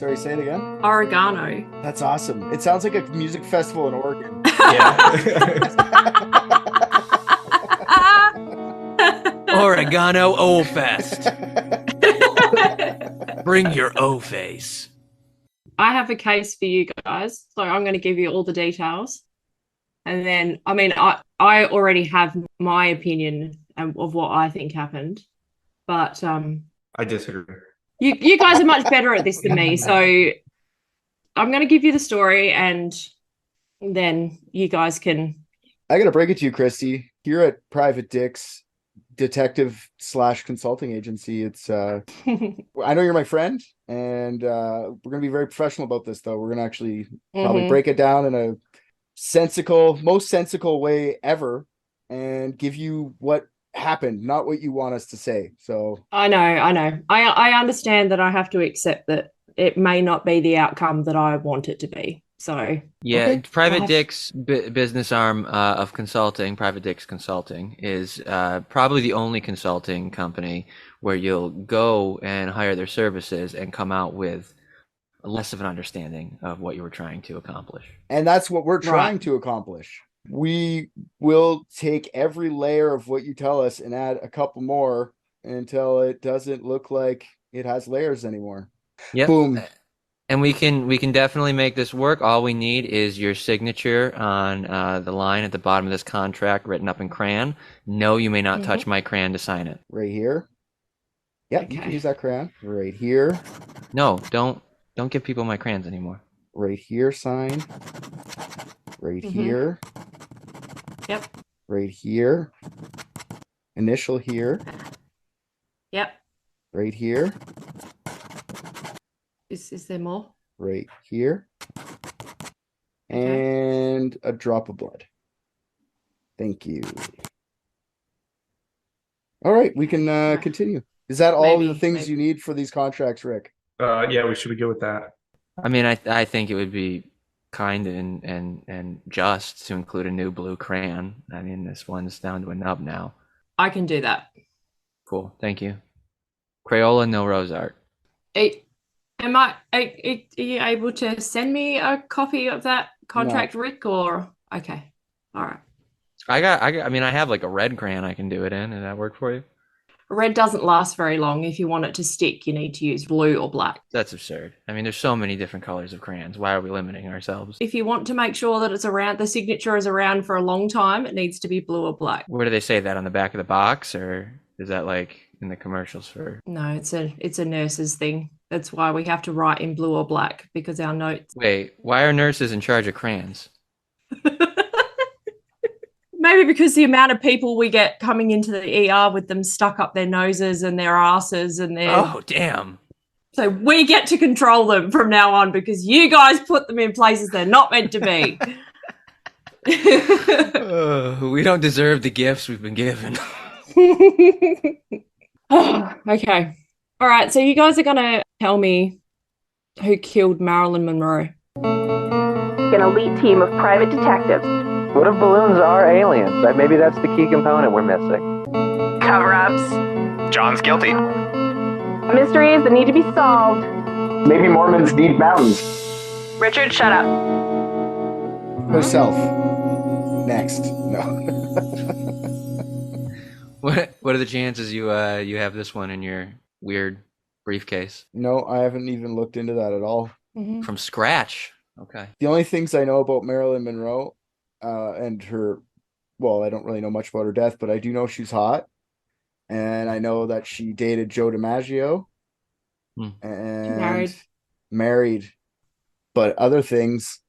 Sorry, say it again. Oregano. That's awesome. It sounds like a music festival in Oregon. Yeah. Oregano O-Fest. Bring your O-face. I have a case for you guys, so I'm going to give you all the details. And then, I already have my opinion of what I think happened. But I disagree. You guys are much better at this than me, so I'm going to give you the story, and then you guys can... I got to break it to you, Kristy. Here at Private Dick's detective/consulting agency, it's I know you're my friend, and we're going to be very professional about this, though. We're going to actually probably break it down in a most sensical way ever, and give you what happened, not what you want us to say. So I know. I understand that I have to accept that it may not be the outcome that I want it to be. So yeah, okay. Private Dick's business arm of consulting, Private Dick's Consulting, is probably the only consulting company where you'll go and hire their services and come out with less of an understanding of what you were trying to accomplish. And that's what we're trying to accomplish. We will take every layer of what you tell us and add a couple more until it doesn't look like it has layers anymore. Yep. Boom. And we can definitely make this work. All we need is your signature on the line at the bottom of this contract written up in crayon. No, you may not touch my crayon to sign it. Right here. Yep, okay. You can use that crayon. Right here. No, don't give people my crayons anymore. Right here, sign. Right here. Yep. Right here. Initial here. Yep. Right here. Is there more? Right here. Okay. And a drop of blood. Thank you. All right, we can continue. Is that all the things you need for these contracts, Rick? Yeah, we should be good with that. I mean, I think it would be kind and just to include a new blue crayon. I mean, this one's down to a nub now. I can do that. Cool, thank you. Crayola, no rose art. Are you able to send me a copy of that contract, no. Rick? Or okay, all right. I mean, I have like a red crayon I can do it in. Does that work for you? Red doesn't last very long. If you want it to stick, you need to use blue or black. That's absurd. I mean, there's so many different colors of crayons. Why are we limiting ourselves? If you want to make sure that it's around, the signature is around for a long time, it needs to be blue or black. Where do they say that, on the back of the box, or is that like in the commercials for? No, it's a nurse's thing. That's why we have to write in blue or black, because our notes. Wait, why are nurses in charge of crayons? Maybe because the amount of people we get coming into the ER with them stuck up their noses and their asses and their... Oh, damn. So we get to control them from now on because you guys put them in places they're not meant to be. We don't deserve the gifts we've been given. Okay. All right, so you guys are going to tell me who killed Marilyn Monroe. An elite team of private detectives. What if balloons are aliens? Maybe that's the key component we're missing. Cover-ups. John's guilty. Mysteries that need to be solved. Maybe Mormons need mountains. Richard, shut up. Herself. Next. No. What are the chances you have this one in your weird briefcase? No, I haven't even looked into that at all. Mm-hmm. From scratch. Okay. The only things I know about Marilyn Monroe and her, well, I don't really know much about her death, but I do know she's hot. And I know that she dated Joe DiMaggio. And married. But other things,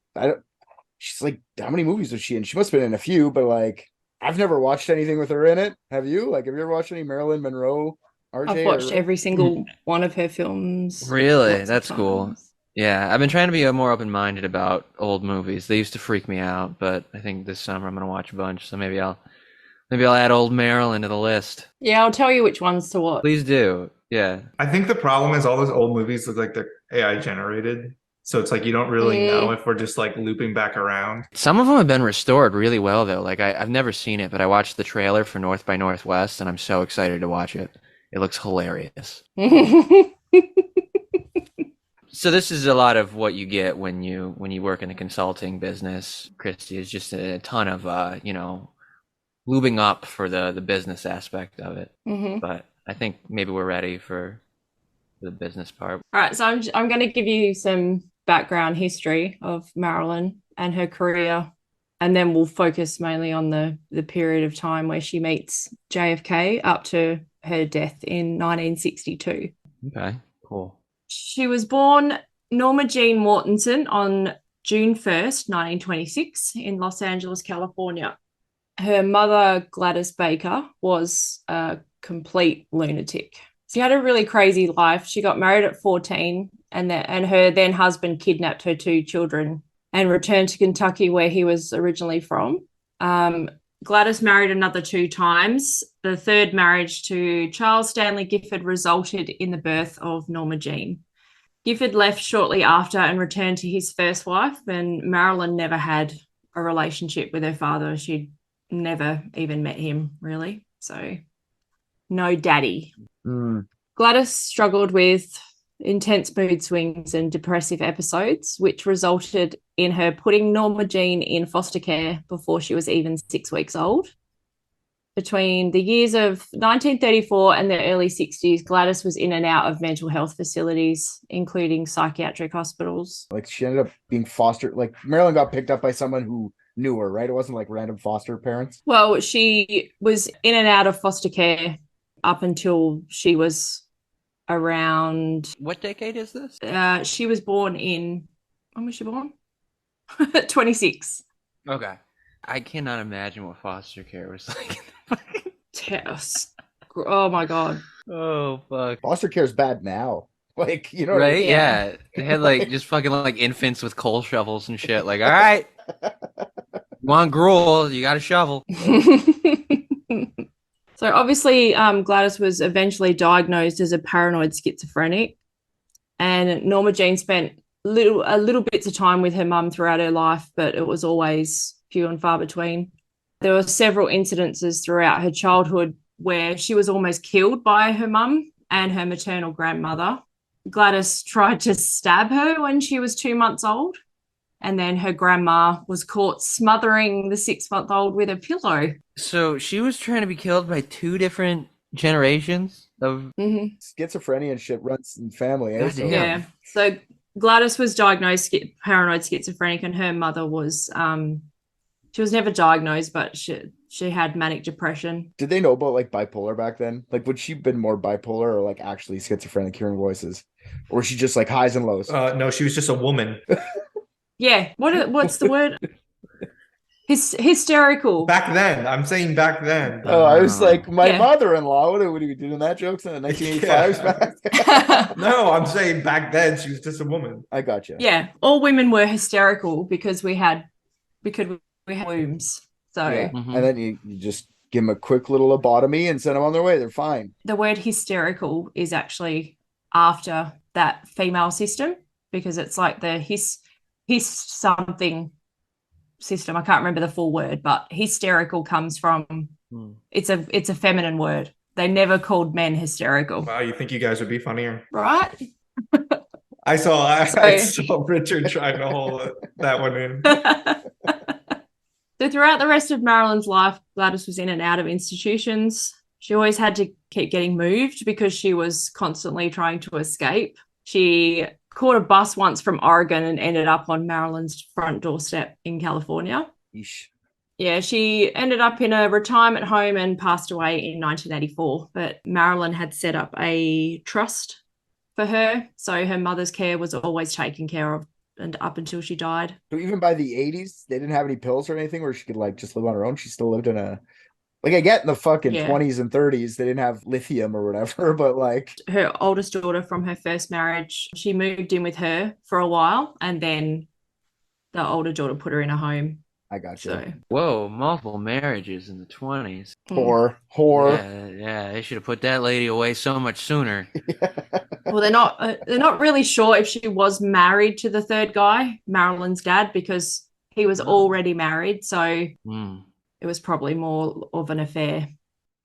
she's like, how many movies was she in? She must have been in a few, but like, I've never watched anything with her in it. Have you? Like, have you ever watched any Marilyn Monroe? RJ, I've watched every single one of her films. Really? That's cool. Yeah, I've been trying to be more open-minded about old movies. They used to freak me out, but I think this summer I'm going to watch a bunch. So maybe I'll add old Marilyn to the list. Yeah, I'll tell you which ones to watch. Please do. Yeah. I think the problem is all those old movies look like they're AI generated. So it's like you don't really know if we're just like looping back around. Some of them have been restored really well, though. Like I've never seen it, but I watched the trailer for North by Northwest, and I'm so excited to watch it. It looks hilarious. So this is a lot of what you get when you work in a consulting business, Kristy, is just a ton of lubing up for the business aspect of it. Mm-hmm. But I think maybe we're ready for the business part. All right, so I'm going to give you some background history of Marilyn and her career, and then we'll focus mainly on the period of time where she meets JFK up to her death in 1962. Okay, cool. She was born Norma Jean Mortensen on June 1st, 1926 in Los Angeles, California. Her mother, Gladys Baker, was a complete lunatic. She had a really crazy life. She got married at 14 and her then husband kidnapped her 2 children and returned to Kentucky, where he was originally from. Gladys married another 2 times. The third marriage to Charles Stanley Gifford resulted in the birth of Norma Jean. Gifford left shortly after and returned to his first wife, and Marilyn never had a relationship with her father. She'd never even met him, really. So no daddy. Gladys struggled with intense mood swings and depressive episodes, which resulted in her putting Norma Jean in foster care before she was even 6 weeks old. Between the years of 1934 and the early 60s, Gladys was in and out of mental health facilities, including psychiatric hospitals. Like she ended up being fostered. Like Marilyn got picked up by someone who knew her, right? It wasn't like random foster parents. Well, she was in and out of foster care up until she was around... What decade is this? She was born in... When was she born? 26. Okay. I cannot imagine what foster care was like. Yes. Oh my God. Oh, fuck. Foster care is bad now. Like, you know what I Right? mean? Yeah. They had like just fucking like infants with coal shovels and shit. Like, all right, you want gruel, you got a shovel. So obviously, Gladys was eventually diagnosed as a paranoid schizophrenic, and Norma Jean spent little bits of time with her mum throughout her life, but it was always few and far between. There were several incidences throughout her childhood where she was almost killed by her mum and her maternal grandmother. Gladys tried to stab her when she was 2 months old, and then her grandma was caught smothering the 6-month-old with a pillow. So she was trying to be killed by 2 different generations of... Schizophrenia and shit runs in family. Eh? So, Yeah. So Gladys was diagnosed paranoid schizophrenic, and her mother was... she was never diagnosed, but she had manic depression. Did they know about like bipolar back then? Like, would she been more bipolar or like actually schizophrenic, hearing voices, or was she just like highs and lows? No, she was just a woman. Yeah. What's the word? Hysterical. Back then, I'm saying back then. Oh, I was like, my Yeah. mother-in-law. What are we doing that jokes in the 1985s back? No, I'm saying back then she was just a woman. I got you. Yeah. All women were hysterical because we had wombs. So Yeah. And then you just give them a quick little lobotomy and send them on their way. They're fine. the word hysterical is actually after that female system, because it's like the his something system. I can't remember the full word, but hysterical comes from it's a feminine word. They never called men hysterical. Wow, you think you guys would be funnier? Right? I saw Richard trying to hold that one in. So throughout the rest of Marilyn's life, Gladys was in and out of institutions. She always had to keep getting moved because she was constantly trying to escape. She caught a bus once from Oregon and ended up on Marilyn's front doorstep in California. Yeesh. Yeah, she ended up in a retirement home and passed away in 1984. But Marilyn had set up a trust for her, so her mother's care was always taken care of, and up until she died. So even by the 80s, they didn't have any pills or anything where she could like just live on her own. She still lived in a, like, I get in the fucking 20s and 30s, they didn't have lithium or whatever, but like her oldest daughter from her first marriage, she moved in with her for a while, and then the older daughter put her in a home. I got you. So Whoa, multiple marriages in the 20s. Whore. Yeah, they should have put that lady away so much sooner. well, they're not really sure if she was married to the third guy, Marilyn's dad, because he was already married, so it was probably more of an affair.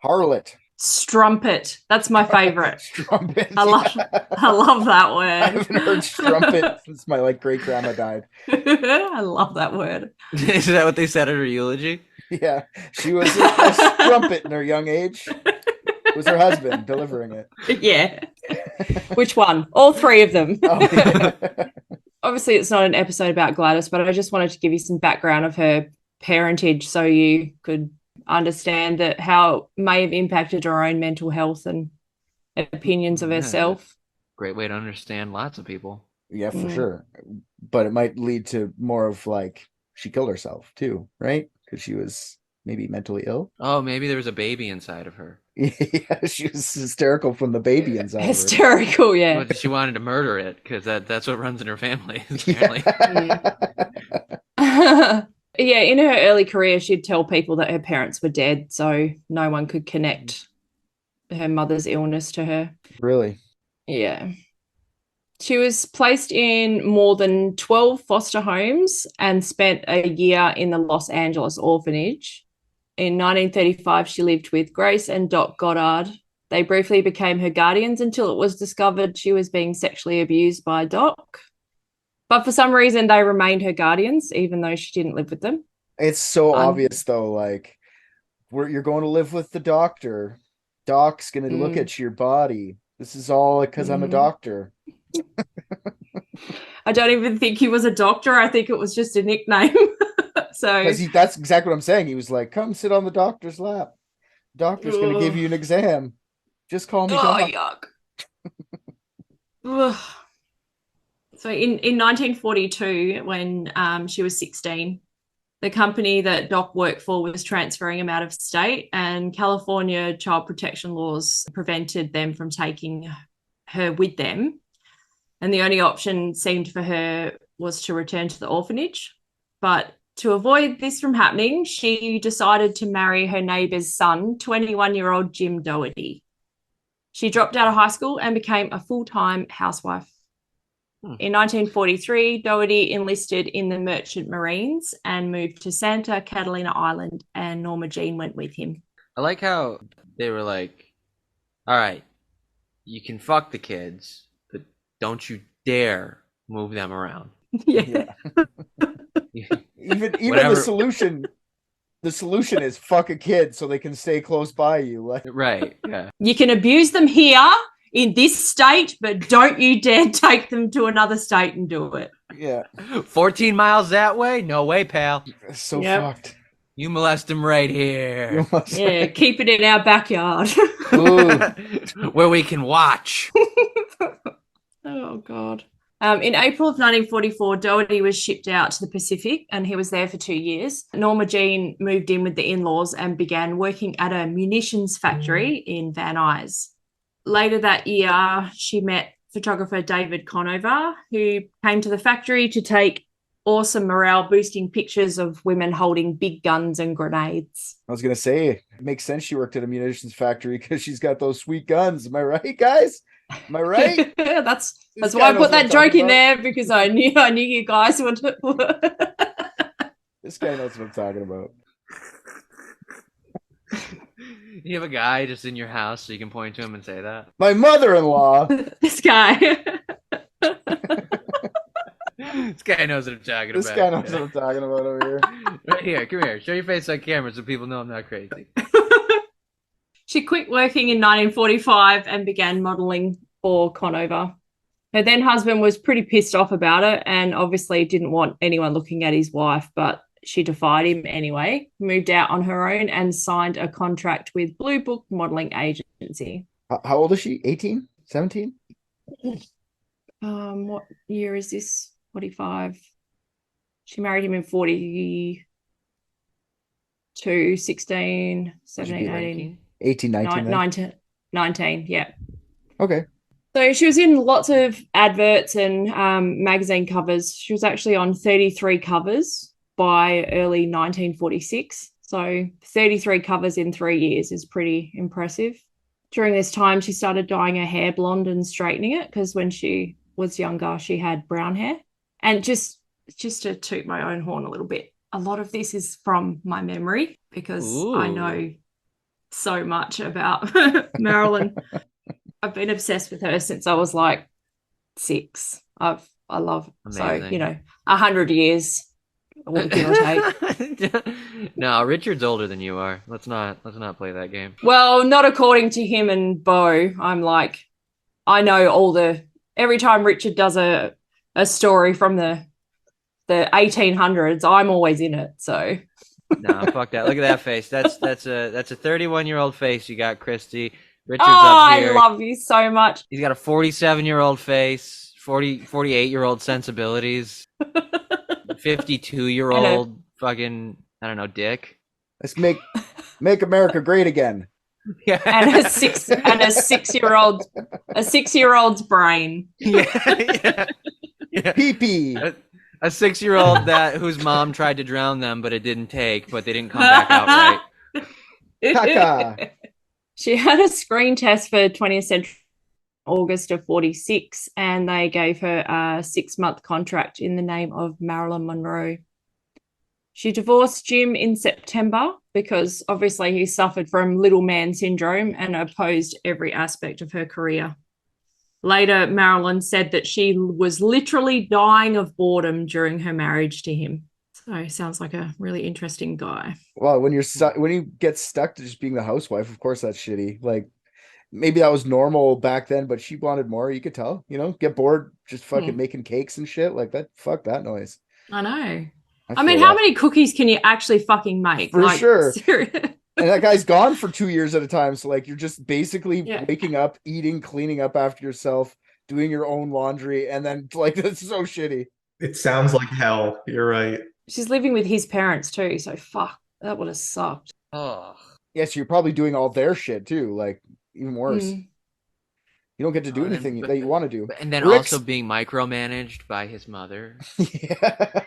Harlot. Strumpet. That's my favorite. Strumpet. I love that word. I haven't heard strumpet since my great grandma died. I love that word. Is that what they said at her eulogy? Yeah, she was a strumpet in her young age. It was her husband delivering it. Yeah. Which one? All three of them. Oh, yeah. Obviously, it's not an episode about Gladys, but I just wanted to give you some background of her parentage so you could understand that how it may have impacted her own mental health and opinions of herself. Great way to understand lots of people. Yeah, for sure. But it might lead to more of like she killed herself too, right? Because she was maybe mentally ill. Oh, maybe there was a baby inside of her. Yeah, she was hysterical from the baby inside. Hysterical, yeah. Well, she wanted to murder it because that's what runs in her family, apparently. Yeah, in her early career, she'd tell people that her parents were dead, so no one could connect her mother's illness to her. Really? Yeah. She was placed in more than 12 foster homes and spent a year in the Los Angeles orphanage. In 1935, she lived with Grace and Doc Goddard. They briefly became her guardians until it was discovered she was being sexually abused by Doc. But for some reason, they remained her guardians, even though she didn't live with them. It's so obvious, though. Like, you're going to live with the doctor. Doc's going to look at your body. This is all because I'm a doctor. I don't even think he was a doctor. I think it was just a nickname. That's exactly what I'm saying. He was like, come sit on the doctor's lap. Doctor's going to give you an exam. Just call me Doc. Yuck. So in 1942, when she was 16, the company that Doc worked for was transferring him out of state, and California child protection laws prevented them from taking her with them. And the only option seemed for her was to return to the orphanage. But to avoid this from happening, she decided to marry her neighbour's son, 21-year-old Jim Doherty. She dropped out of high school and became a full-time housewife. In 1943, Doherty enlisted in the Merchant Marines and moved to Santa Catalina Island, and Norma Jean went with him. I like how they were like, all right, you can fuck the kids, but don't you dare move them around. Yeah. Even the solution is fuck a kid so they can stay close by you. Like, right, yeah. You can abuse them here in this state, but don't you dare take them to another state and do it. Yeah. 14 miles that way? No way, pal. So fucked. You molest them right here. Yeah, keep it in our backyard. Where we can watch. Oh, God. In April of 1944, Doherty was shipped out to the Pacific, and he was there for 2 years. Norma Jean moved in with the in-laws and began working at a munitions factory in Van Nuys. Later that year, she met photographer David Conover, who came to the factory to take awesome morale-boosting pictures of women holding big guns and grenades. I was going to say, it makes sense she worked at a munitions factory because she's got those sweet guns. Am I right, guys? Am I right? That's why I put that joke in there, because I knew you guys would. This guy knows what I'm talking about. You have a guy just in your house so you can point to him and say that? My mother-in-law. This guy. This guy knows what I'm talking about. This guy knows what I'm talking about over here. Right here, come here. Show your face on camera so people know I'm not crazy. She quit working in 1945 and began modelling for Conover. Her then husband was pretty pissed off about it and obviously didn't want anyone looking at his wife, but she defied him anyway, moved out on her own and signed a contract with Blue Book Modelling Agency. How old is she? 18? 17? What year is this? 45. She married him in 42, 16, 17, 18. 18, 19. 19, yeah. Okay. So she was in lots of adverts and magazine covers. She was actually on 33 covers by early 1946. So 33 covers in 3 years is pretty impressive. During this time, she started dyeing her hair blonde and straightening it because when she was younger, she had brown hair. And just to toot my own horn a little bit, a lot of this is from my memory because I know so much about Marilyn. I've been obsessed with her since I was like 6. I love Amazing. so 100 years. Give or take. No, Richard's older than you are. Let's not play that game. Well, not according to him and Bo. I'm like, I know every time Richard does a story from the 1800s, I'm always in it. So No, fuck that. Look at that face. That's a 31-year-old face you got, Kristy. Richard's oh, up here. I love you so much. He's got a 47-year-old face, 48-year-old sensibilities, 52-year-old fucking, I don't know, dick. Let's make America great again. Yeah. And a 6-year-old's brain. Yeah. Pee-pee. A 6-year-old whose mom tried to drown them, but it didn't take, but they didn't come back out right. Caca. She had a screen test for 20th Century August of 46, and they gave her a 6-month contract in the name of Marilyn Monroe. She divorced Jim in September because obviously he suffered from little man syndrome and opposed every aspect of her career. Later, Marilyn said that she was literally dying of boredom during her marriage to him. So sounds like a really interesting guy. Well, when you get stuck to just being the housewife, of course that's shitty. Like maybe that was normal back then, but she wanted more. You could tell, get bored just fucking making cakes and shit like that. Fuck that noise. I know. I mean, how many cookies can you actually fucking make? For sure. Serious. And that guy's gone for 2 years at a time. So like you're just basically waking up, eating, cleaning up after yourself, doing your own laundry, and then like that's so shitty. It sounds like hell. You're right. She's living with his parents too, so fuck, that would have sucked. Oh. Yes, you're probably doing all their shit too, like even worse. You don't get to do anything that you want to do. And then also being micromanaged by his mother. Yeah.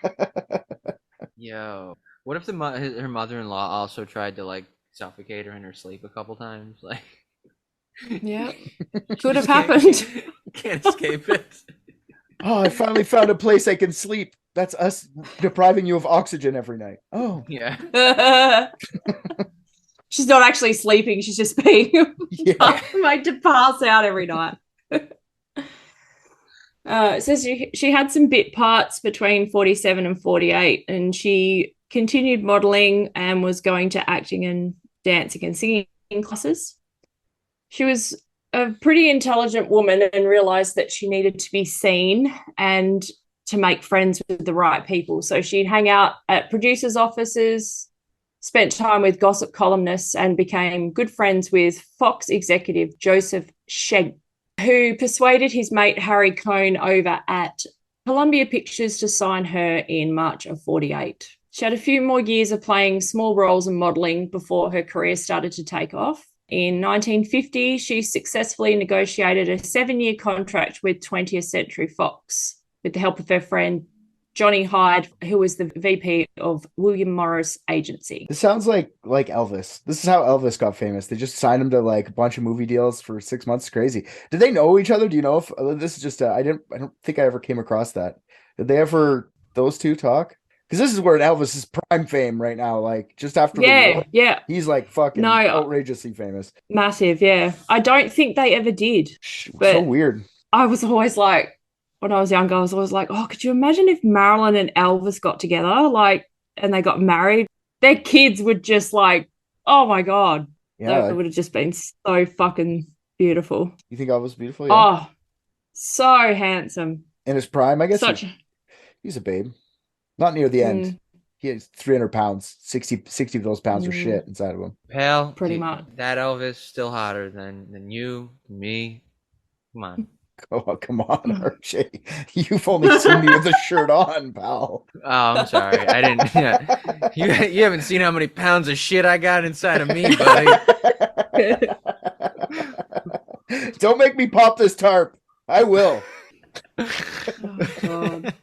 Yo. What if her mother-in-law also tried to like suffocate her in her sleep a couple times? Like, yeah, could have happened. Can't escape it. Oh, I finally found a place I can sleep. That's us depriving you of oxygen every night. Oh, yeah. She's not actually sleeping. She's just being made to pass out every night. It says she had some bit parts between 47 and 48, and she continued modeling and was going to acting and dancing and singing classes. She was a pretty intelligent woman and realized that she needed to be seen and to make friends with the right people. So she'd hang out at producers' offices, spent time with gossip columnists, and became good friends with Fox executive Joseph Schenck, who persuaded his mate Harry Cohn over at Columbia Pictures to sign her in March of 48. She had a few more years of playing small roles and modelling before her career started to take off. In 1950, she successfully negotiated a 7-year contract with 20th Century Fox with the help of her friend Johnny Hyde, who was the VP of William Morris Agency. This sounds like Elvis. This is how Elvis got famous. They just signed him to like a bunch of movie deals for 6 months. It's crazy. Did they know each other? Do you know if this is just I don't think I ever came across that. Did they ever those two talk? Because this is where Elvis is prime fame right now. Like just after the war, he's like fucking outrageously famous. Massive, yeah. I don't think they ever did. But so weird. I was always like, when I was younger, I was always like, oh, could you imagine if Marilyn and Elvis got together, like, and they got married? Their kids would just like, oh my God. Yeah. That would have just been so fucking beautiful. You think Elvis was beautiful? Yeah. Oh, so handsome. In his prime, I guess. He's a babe. Not near the end. He has 300 pounds. 60 of those pounds are shit inside of him. Pal, pretty much. That Elvis still hotter than you, me. Come on. Oh, come on, Archie. You've only seen me with a shirt on, pal. Oh, I'm sorry. I didn't. Yeah. You haven't seen how many pounds of shit I got inside of me, buddy. Don't make me pop this tarp. I will. Oh, God.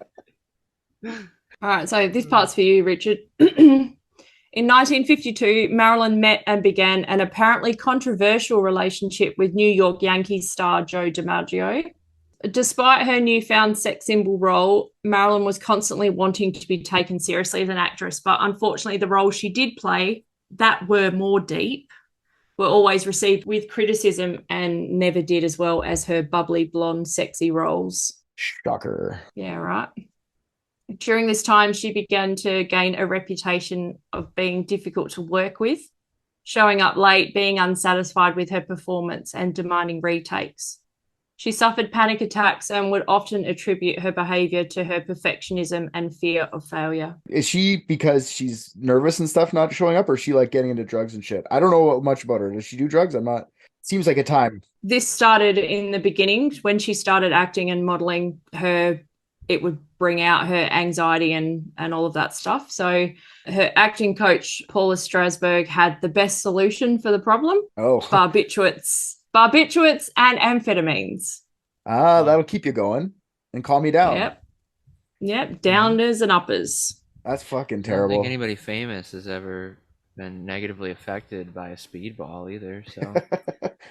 All right, so this part's for you, Richard. In 1952, Marilyn met and began an apparently controversial relationship with New York Yankees star Joe DiMaggio. Despite her newfound sex symbol role, Marilyn was constantly wanting to be taken seriously as an actress, but unfortunately the roles she did play that were more deep were always received with criticism and never did as well as her bubbly, blonde, sexy roles. Shocker. Yeah, right. During this time, she began to gain a reputation of being difficult to work with, showing up late, being unsatisfied with her performance, and demanding retakes. She suffered panic attacks and would often attribute her behavior to her perfectionism and fear of failure. Is she because she's nervous and stuff not showing up, or is she like getting into drugs and shit? I don't know much about her. Does she do drugs? I'm not. Seems like a time. This started in the beginning when she started acting and modeling. It would bring out her anxiety and all of that stuff. So her acting coach, Paula Strasberg, had the best solution for the problem. Oh. Barbiturates and amphetamines. That'll keep you going and calm you down. Yep. Downers and uppers. That's fucking I don't terrible. think anybody famous has ever been negatively affected by a speedball either. So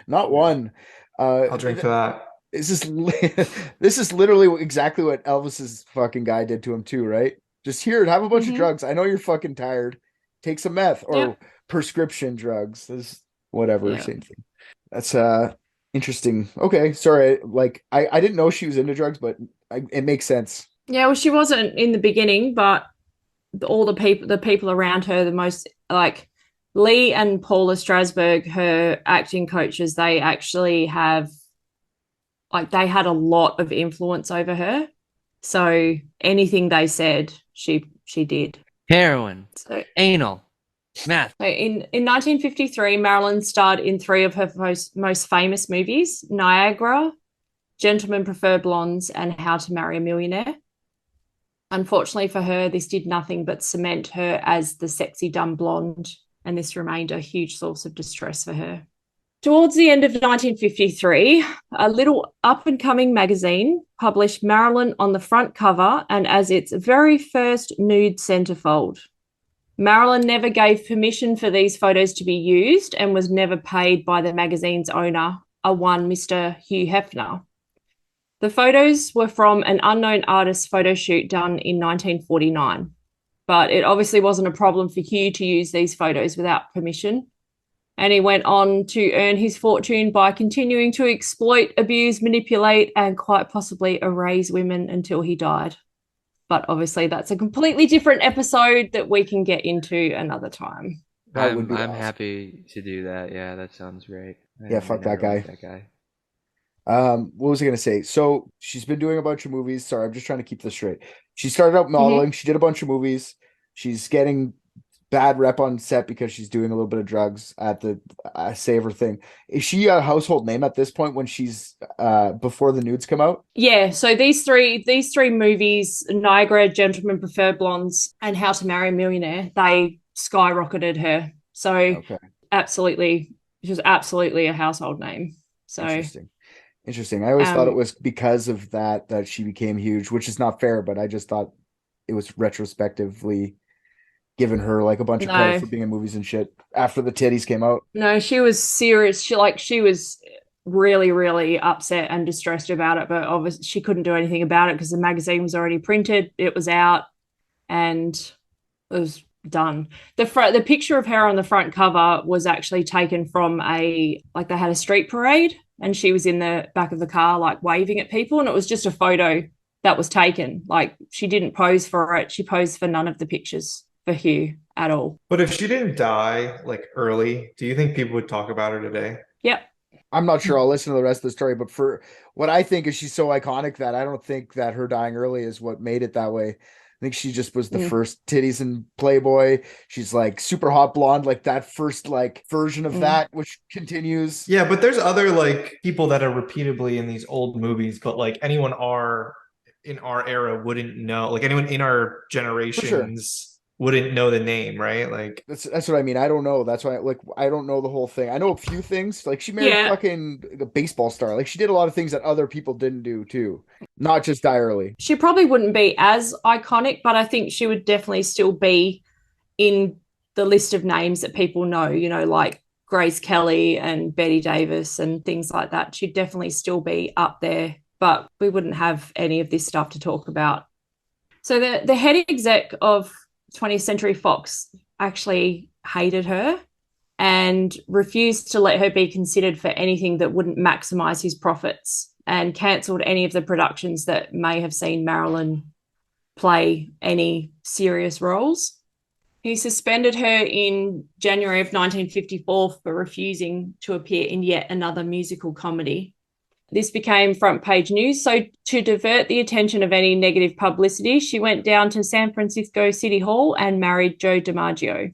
Not one. I'll drink for that. This is literally exactly what Elvis's fucking guy did to him too, right? Just here, have a bunch of drugs. I know you're fucking tired. Take some meth or prescription drugs. This whatever, same thing. That's interesting. Okay, sorry. Like I didn't know she was into drugs, but it makes sense. Yeah, well, she wasn't in the beginning, but all the people around her, the most like Lee and Paula Strasberg, her acting coaches, they actually have. Like they had a lot of influence over her. So anything they said, she did. heroin, anal, meth. So in 1953, Marilyn starred in 3 of her most famous movies, Niagara, Gentlemen Prefer Blondes, and How to Marry a Millionaire. Unfortunately for her, this did nothing but cement her as the sexy dumb blonde, and this remained a huge source of distress for her. Towards the end of 1953, a little up-and-coming magazine published Marilyn on the front cover and as its very first nude centerfold. Marilyn never gave permission for these photos to be used and was never paid by the magazine's owner, a one Mr. Hugh Hefner. The photos were from an unknown artist's photo shoot done in 1949, but it obviously wasn't a problem for Hugh to use these photos without permission. And he went on to earn his fortune by continuing to exploit, abuse, manipulate, and quite possibly erase women until he died. But obviously that's a completely different episode that we can get into another time. I'm happy to do that. Yeah, that sounds great. Fuck that guy. That guy. What was I going to say? So she's been doing a bunch of movies. Sorry, I'm just trying to keep this straight. She started out modeling. She did a bunch of movies. She's getting bad rep on set because she's doing a little bit of drugs at the Saver thing. Is she a household name at this point when she's before the nudes come out? Yeah. So these three movies, Niagara, Gentlemen Prefer Blondes, and How to Marry a Millionaire, they skyrocketed her. So absolutely, she was absolutely a household name. So Interesting. I always thought it was because of that she became huge, which is not fair, but I just thought it was retrospectively giving her like a bunch of credit for being in movies and shit after the titties came out. No, she was serious. She was really, really upset and distressed about it, but obviously she couldn't do anything about it because the magazine was already printed, it was out, and it was done. The picture of her on the front cover was actually taken from they had a street parade and she was in the back of the car like waving at people, and it was just a photo that was taken. Like she didn't pose for it. She posed for none of the pictures for Hugh at all. But if she didn't die like early, do you think people would talk about her today? Yep. I'm not sure. I'll listen to the rest of the story, but for what I think is she's so iconic that I don't think that her dying early is what made it that way. I think she just was the first titties in Playboy. She's like super hot blonde, like that first like version of that, which continues. Yeah, but there's other like people that are repeatedly in these old movies, but like anyone in our era wouldn't know, like anyone in our generations wouldn't know the name, right? Like that's what I mean. I don't know. That's why I don't know the whole thing. I know a few things. Like she married fucking a baseball star. Like she did a lot of things that other people didn't do too. Not just die early. She probably wouldn't be as iconic, but I think she would definitely still be in the list of names that people know, like Grace Kelly and Betty Davis and things like that. She'd definitely still be up there, but we wouldn't have any of this stuff to talk about. So the head exec of 20th Century Fox actually hated her and refused to let her be considered for anything that wouldn't maximize his profits, and cancelled any of the productions that may have seen Marilyn play any serious roles. He suspended her in January of 1954 for refusing to appear in yet another musical comedy. This became front page news. So to divert the attention of any negative publicity, she went down to San Francisco City Hall and married Joe DiMaggio.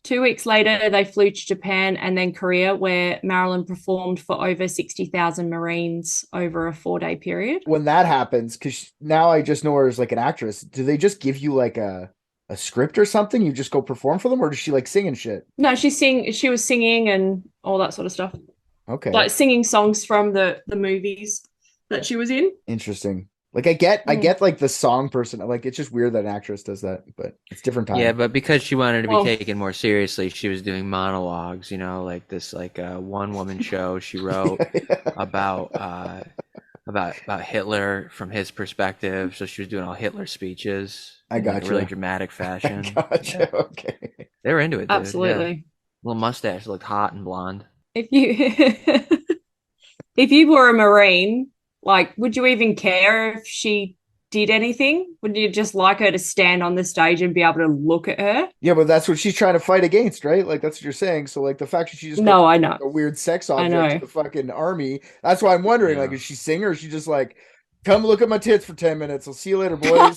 2 weeks later, they flew to Japan and then Korea, where Marilyn performed for over 60,000 Marines over a 4-day period. When that happens, because now I just know her as like an actress, do they just give you like a script or something? You just go perform for them, or does she like sing and shit? No, she was singing and all that sort of stuff. Okay. Like singing songs from the movies that she was in. Interesting. Like I get like the song person. Like it's just weird that an actress does that, but it's different time. Yeah, but because she wanted to be taken more seriously, she was doing monologues, you know, like this like one woman show she wrote about Hitler from his perspective. So she was doing all Hitler speeches. I got in a really dramatic fashion. Gotcha. Yeah. Okay. They were into it, dude. Absolutely. Yeah. Little mustache, looked hot and blonde. If you were a Marine, like, would you even care if she did anything? Would you just like her to stand on the stage and be able to look at her? Yeah, but that's what she's trying to fight against, right? Like that's what you're saying. So like the fact that she just I know a weird sex object to the fucking army. That's why I'm wondering, like, is she sing or is she just like, come look at my tits for 10 minutes? I'll see you later, boys.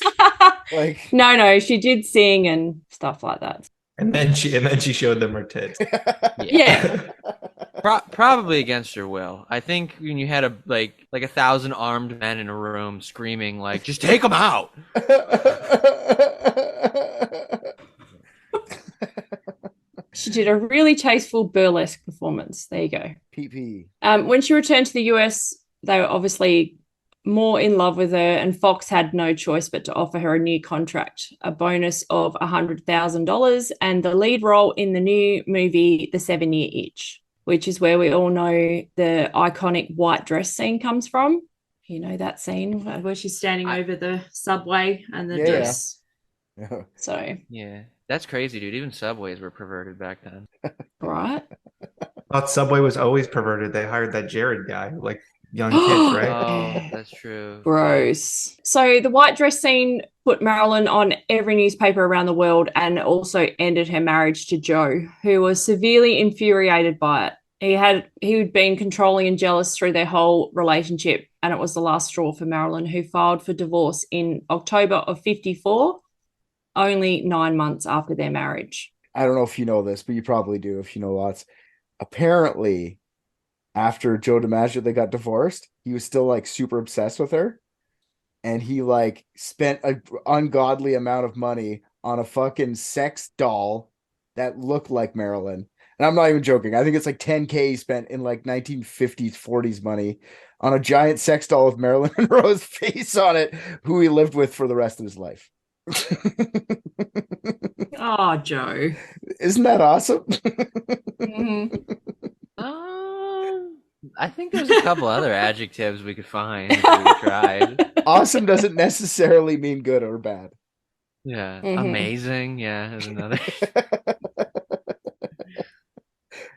Like no, she did sing and stuff like that. And then she showed them her tits. Yeah. Probably against her will. I think when you had like 1,000 armed men in a room screaming like, just take them out. She did a really tasteful burlesque performance. There you go. PP. When she returned to the US, they were obviously more in love with her, and Fox had no choice but to offer her a new contract, a bonus of $100,000, and the lead role in the new movie, The 7-Year Itch, which is where we all know the iconic white dress scene comes from. You know that scene where she's standing over the subway and the dress. Yeah. So yeah, that's crazy, dude. Even subways were perverted back then. Right. I thought Subway was always perverted. They hired that Jared guy, like young kids, right? Oh, that's true. Gross. So the white dress scene put Marilyn on every newspaper around the world and also ended her marriage to Joe, who was severely infuriated by it. He had been controlling and jealous through their whole relationship, and it was the last straw for Marilyn, who filed for divorce in October of 1954, only 9 months after their marriage. I don't know if you know this, but you probably do if you know lots. Apparently, after Joe DiMaggio, they got divorced, he was still like super obsessed with her. And he like spent an ungodly amount of money on a fucking sex doll that looked like Marilyn. And I'm not even joking. I think it's like $10,000 he spent in like 1950s, 40s money on a giant sex doll with Marilyn Monroe's face on it, who he lived with for the rest of his life. Oh, Joe. Isn't that awesome? Mm-hmm. I think there's a couple other adjectives we could find if we tried. Awesome doesn't necessarily mean good or bad. Yeah. Mm-hmm. Amazing. Yeah, is another.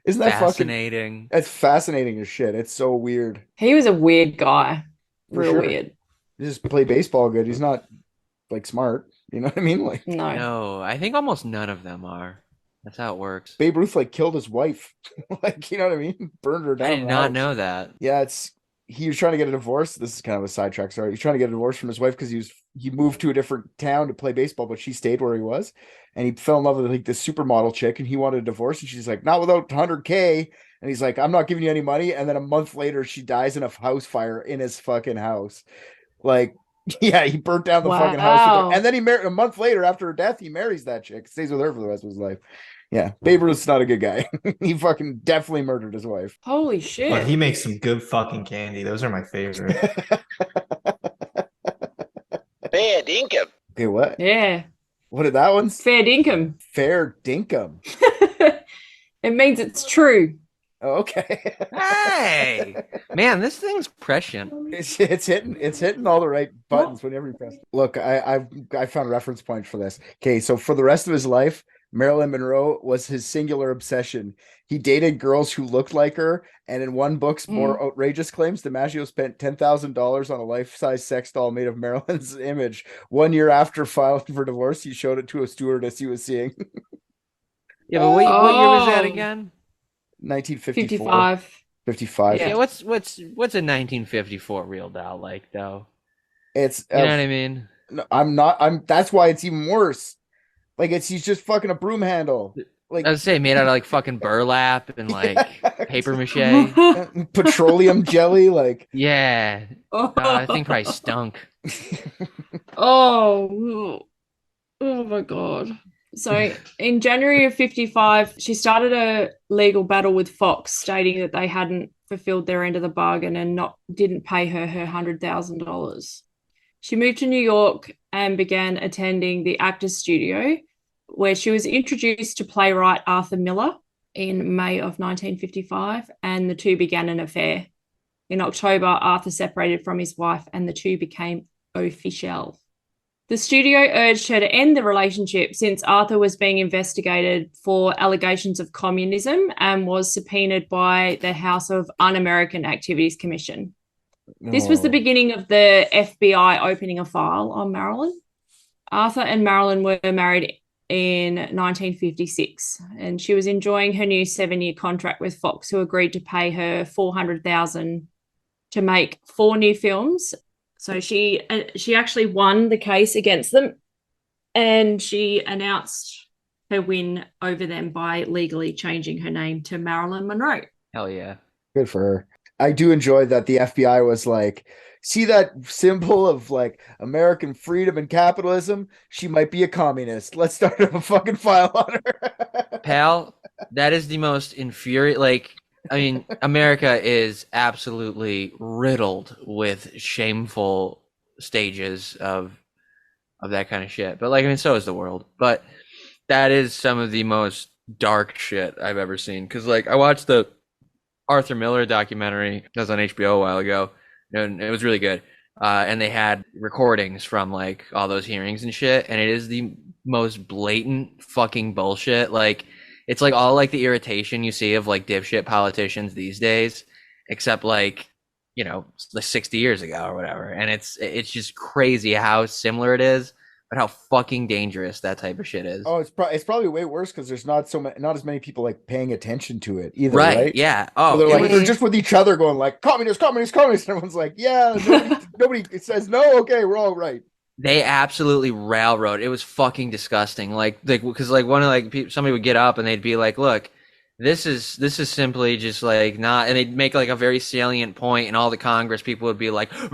Isn't that fascinating? That's fascinating as shit. It's so weird. He was a weird guy. Real sure. weird. He just play baseball good. He's not like smart. You know what I mean? Like no, I think almost none of them are. That's how it works. Babe Ruth like killed his wife. Like, you know what I mean? Burned her down. I did not know that. Yeah, he was trying to get a divorce. This is kind of a sidetrack. Sorry. He's trying to get a divorce from his wife because he moved to a different town to play baseball, but she stayed where he was. And he fell in love with like this supermodel chick, and he wanted a divorce. And she's like, not without $100,000. And he's like, I'm not giving you any money. And then a month later, she dies in a house fire in his fucking house. Like, yeah, he burnt down the fucking house. And then he married a month later after her death. He marries that chick, stays with her for the rest of his life. Yeah, Babe Ruth's not a good guy. He fucking definitely murdered his wife. Holy shit. But he makes some good fucking candy. Those are my favorite. Fair dinkum. Okay, what? Yeah. What did that one? Fair dinkum. Fair dinkum. It means it's true. Oh, okay. Hey, man, this thing's prescient. It's hitting all the right buttons whenever you press. Look, I found reference points for this. Okay, so for the rest of his life, Marilyn Monroe was his singular obsession. He dated girls who looked like her, and in one book's more outrageous claims, DiMaggio spent $10,000 on a life-size sex doll made of Marilyn's image. 1 year after filing for divorce, he showed it to a stewardess he was seeing. Yeah, but what year was that again? 1954. 55. Yeah, what's a 1954 real doll like though? It's you know what I mean? No, I'm that's why it's even worse. Like he's just fucking a broom handle. Like I was saying, made out of like fucking burlap and like paper mache, petroleum jelly. Like I think probably stunk. Oh my god. So in January of 55, she started a legal battle with Fox, stating that they hadn't fulfilled their end of the bargain and didn't pay her $100,000. She moved to New York and began attending the Actors Studio, where she was introduced to playwright Arthur Miller in May of 1955, and the two began an affair. In October, Arthur separated from his wife and the two became official. The studio urged her to end the relationship since Arthur was being investigated for allegations of communism and was subpoenaed by the House of Un-American Activities Commission. This was the beginning of the FBI opening a file on Marilyn. Arthur and Marilyn were married in 1956, and she was enjoying her new 7-year contract with Fox, who agreed to pay her $400,000 to make 4 new films. So she actually won the case against them, and she announced her win over them by legally changing her name to Marilyn Monroe. Hell yeah. Good for her. I do enjoy that the FBI was like, see that symbol of like American freedom and capitalism? She might be a communist. Let's start a fucking file on her. Pal, that is the most infuriating, like, I mean, America is absolutely riddled with shameful stages of that kind of shit. But like, I mean, so is the world. But that is some of the most dark shit I've ever seen. Because like, I watched the Arthur Miller documentary that was on HBO a while ago, and it was really good. And they had recordings from like all those hearings and shit, and it is the most blatant fucking bullshit. Like, it's like all like the irritation you see of like dipshit politicians these days, except like, you know, like 60 years ago or whatever. And it's just crazy how similar it is, but how fucking dangerous that type of shit is. Oh, it's probably way worse because there's not as many people like paying attention to it either, right? Yeah. Oh, so they're just with each other going like communist, communist, communist. And everyone's like, yeah, nobody says no. Okay, we're all right. They absolutely railroad. It was fucking disgusting. Like because like one of like somebody would get up and they'd be like, "Look, this is simply just like not," and they'd make like a very salient point, and all the Congress people would be like, and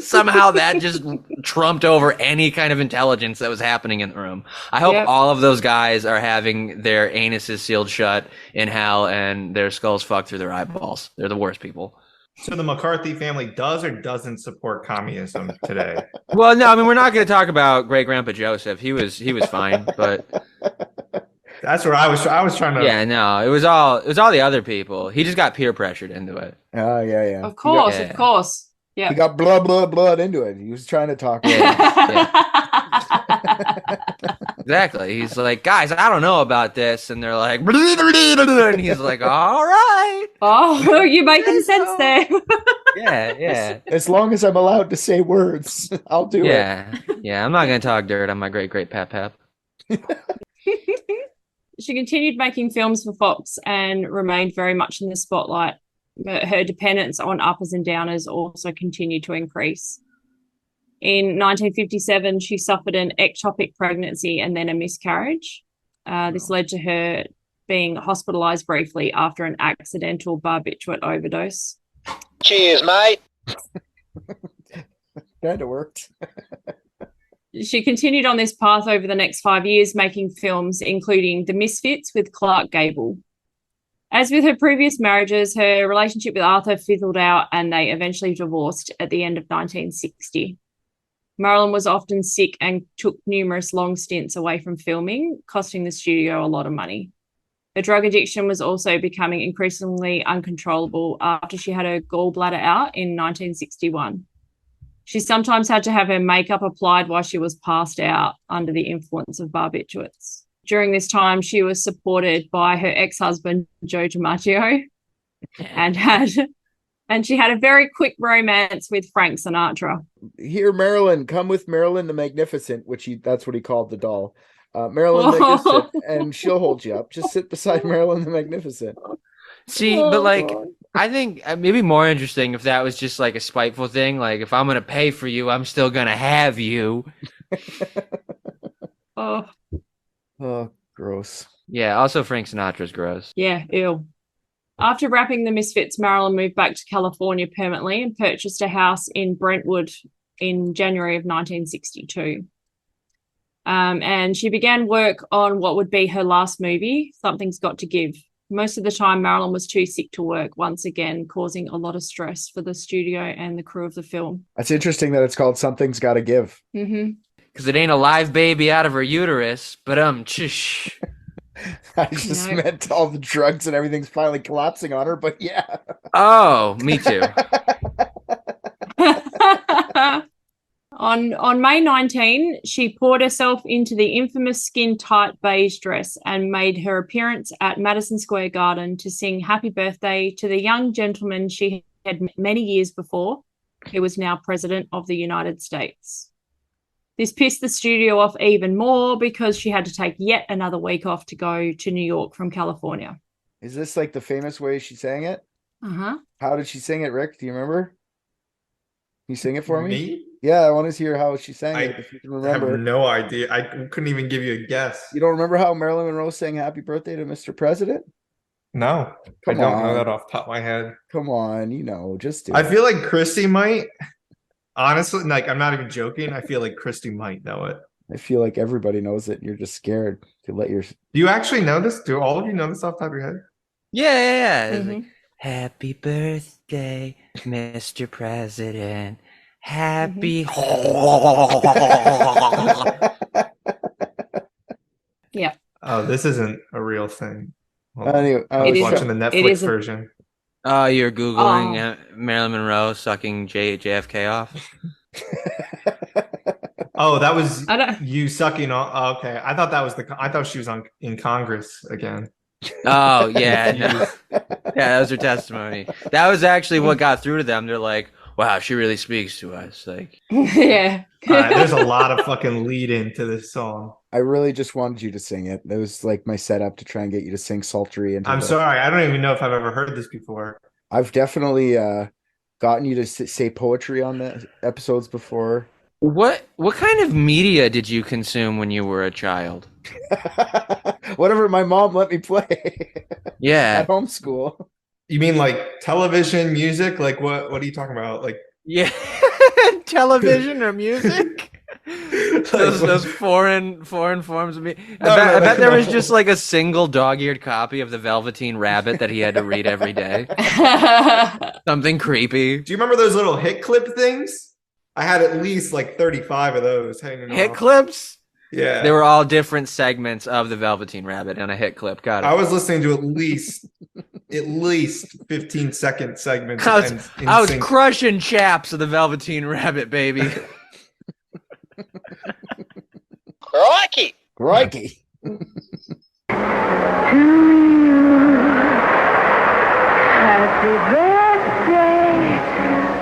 somehow that just trumped over any kind of intelligence that was happening in the room. I hope all of those guys are having their anuses sealed shut in hell and their skulls fucked through their eyeballs. They're the worst people. So the McCarthy family does or doesn't support communism today? Well, no, I mean, we're not going to talk about great grandpa Joseph. He was fine, but that's where I was trying to. Yeah, no, it was all the other people. He just got peer pressured into it. Oh yeah. Of course. Yeah. He got blood into it. He was trying to talk. Exactly. He's like, guys, I don't know about this, and they're like, and he's like, all right. Oh, you're making sense there. Yeah. As long as I'm allowed to say words, I'll do it. Yeah. I'm not gonna talk dirt on my great pap. She continued making films for Fox and remained very much in the spotlight, but her dependence on uppers and downers also continued to increase. In 1957, she suffered an ectopic pregnancy and then a miscarriage. This led to her being hospitalized briefly after an accidental barbiturate overdose. Cheers, mate. Kind of worked. She continued on this path over the next 5 years, making films including The Misfits with Clark Gable. As with her previous marriages, her relationship with Arthur fizzled out and they eventually divorced at the end of 1960. Marilyn was often sick and took numerous long stints away from filming, costing the studio a lot of money. Her drug addiction was also becoming increasingly uncontrollable after she had her gallbladder out in 1961. She sometimes had to have her makeup applied while she was passed out under the influence of barbiturates. During this time, she was supported by her ex-husband, Joe DiMaggio, and she had a very quick romance with Frank Sinatra. Here, Marilyn, come with Marilyn the Magnificent, that's what he called the doll. Marilyn the Magnificent, and she'll hold you up. Just sit beside Marilyn the Magnificent. See, but like, I think maybe more interesting if that was just like a spiteful thing. Like, if I'm gonna pay for you, I'm still gonna have you. Oh, gross. Yeah. Also, Frank Sinatra's gross. yeah, ew. After wrapping the Misfits, Marilyn moved back to California permanently and purchased a house in Brentwood in January of 1962. And she began work on what would be her last movie, Something's Got to Give. Most of the time, Marilyn was too sick to work, once again causing a lot of stress for the studio and the crew of the film. That's interesting that it's called Something's Gotta Give. Mm-hmm. Because it ain't a live baby out of her uterus, but chish. I just meant all the drugs and everything's finally collapsing on her, but yeah. Oh, me too. On May 19, she poured herself into the infamous skin-tight beige dress and made her appearance at Madison Square Garden to sing Happy Birthday to the young gentleman she had met many years before, who was now President of the United States. This pissed the studio off even more because she had to take yet another week off to go to New York from California. Is this like the famous way she sang it? Uh-huh. How did she sing it, Rick? Do you remember? Can you sing it for me? Me? Yeah, I want to hear how she sang it, if you can remember. I have no idea. I couldn't even give you a guess. You don't remember how Marilyn Monroe sang Happy Birthday to Mr. President? No, I don't know that off the top of my head. Come on, just do it. I feel like Kristy might. Honestly, like, I'm not even joking. I feel like Kristy might know it. I feel like everybody knows it, and you're just scared to let your... Do you actually know this? Do all of you know this off the top of your head? Yeah. It's Mm-hmm. like, Happy birthday, Mr. President. Happy. Yeah. Oh, this isn't a real thing. Hold on. Anyway, I was It watching the Netflix version. Oh, you're Googling Marilyn Monroe sucking JFK off? Oh, that was I don't... you sucking on. Oh, okay, I thought that was I thought she was in Congress again. Oh, yeah. No. Yeah, that was her testimony. That was actually what got through to them. They're like, wow, she really speaks to us. Like, Yeah. All right, there's a lot of fucking lead into this song. I really just wanted you to sing it. That was like my setup to try and get you to sing sultry. I'm sorry, I don't even know if I've ever heard this before. I've definitely gotten you to say poetry on the episodes before. what kind of media did you consume when you were a child? Whatever my mom let me play. Yeah. At homeschool. You mean like television, music? Like what are you talking about? Like, Yeah. Television or music? those foreign forms of me. I bet there was just like a single dog-eared copy of the Velveteen Rabbit that he had to read every day. Something creepy. do you remember those little hit clip things? I had at least like 35 of those hanging Hit off. clips? Yeah. They were all different segments of the Velveteen Rabbit on a hit clip. Got it. I was listening to at least 15-second segments. I was crushing chaps of the Velveteen Rabbit, baby. Crikey! Crikey. Happy birthday,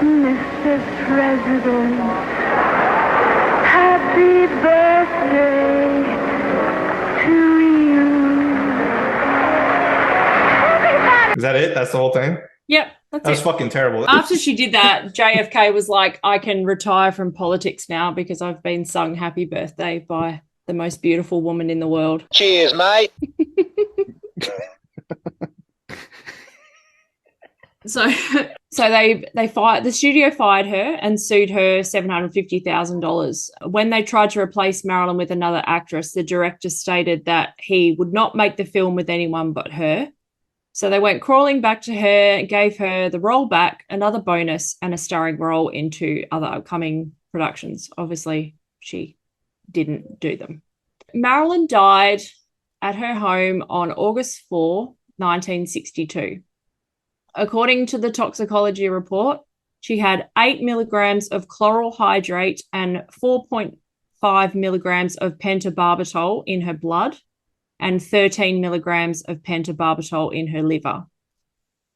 Mr. President. Happy birthday to you. Is that it? That's the whole thing? Yep, that's That was it. fucking terrible. After she did that, JFK was like, I can retire from politics now because I've been sung happy birthday by the most beautiful woman in the world. Cheers, mate. So they fired, the studio fired her and sued her $750,000. When they tried to replace Marilyn with another actress, the director stated that he would not make the film with anyone but her. So they went crawling back to her, gave her the role back, another bonus, and a starring role into other upcoming productions. Obviously, she didn't do them. Marilyn died at her home on August 4, 1962. According to the toxicology report, She had 8 milligrams of chloral hydrate and 4.5 milligrams of pentobarbital in her blood and 13 milligrams of pentobarbital in her liver.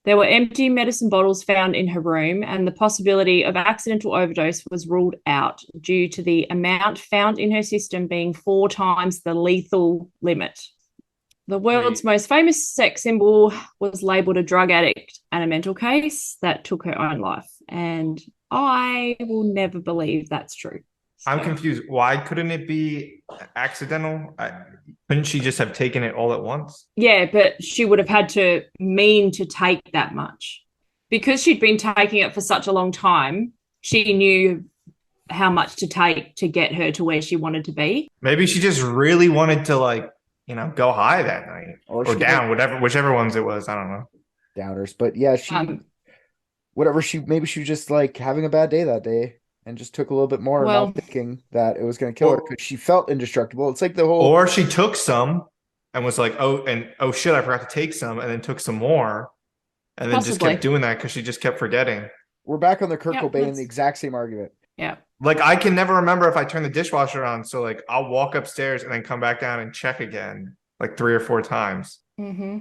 There were empty medicine bottles found in her room, and the possibility of accidental overdose was ruled out due to the amount found in her system being 4 times the lethal limit. The world's most famous sex symbol was labelled a drug addict and a mental case that took her own life. And I will never believe that's true. I'm confused. Why couldn't it be accidental? Couldn't she just have taken it all at once? Yeah, but she would have had to mean to take that much. Because she'd been taking it for such a long time, she knew how much to take to get her to where she wanted to be. Maybe she just really wanted to, go high that night. Or down, whichever ones it was. I don't know. Downers. But yeah, maybe she was just having a bad day that day. And just took a little bit more, not thinking that it was going to kill her because she felt indestructible. It's like the whole. Or she took some and was like, oh shit, I forgot to take some, and then took some more, and then just kept doing that because she just kept forgetting. We're back on the Kurt Cobain, the exact same argument. Yeah. I can never remember if I turn the dishwasher on, so I'll walk upstairs and then come back down and check again 3 or 4 times. Mm-hmm.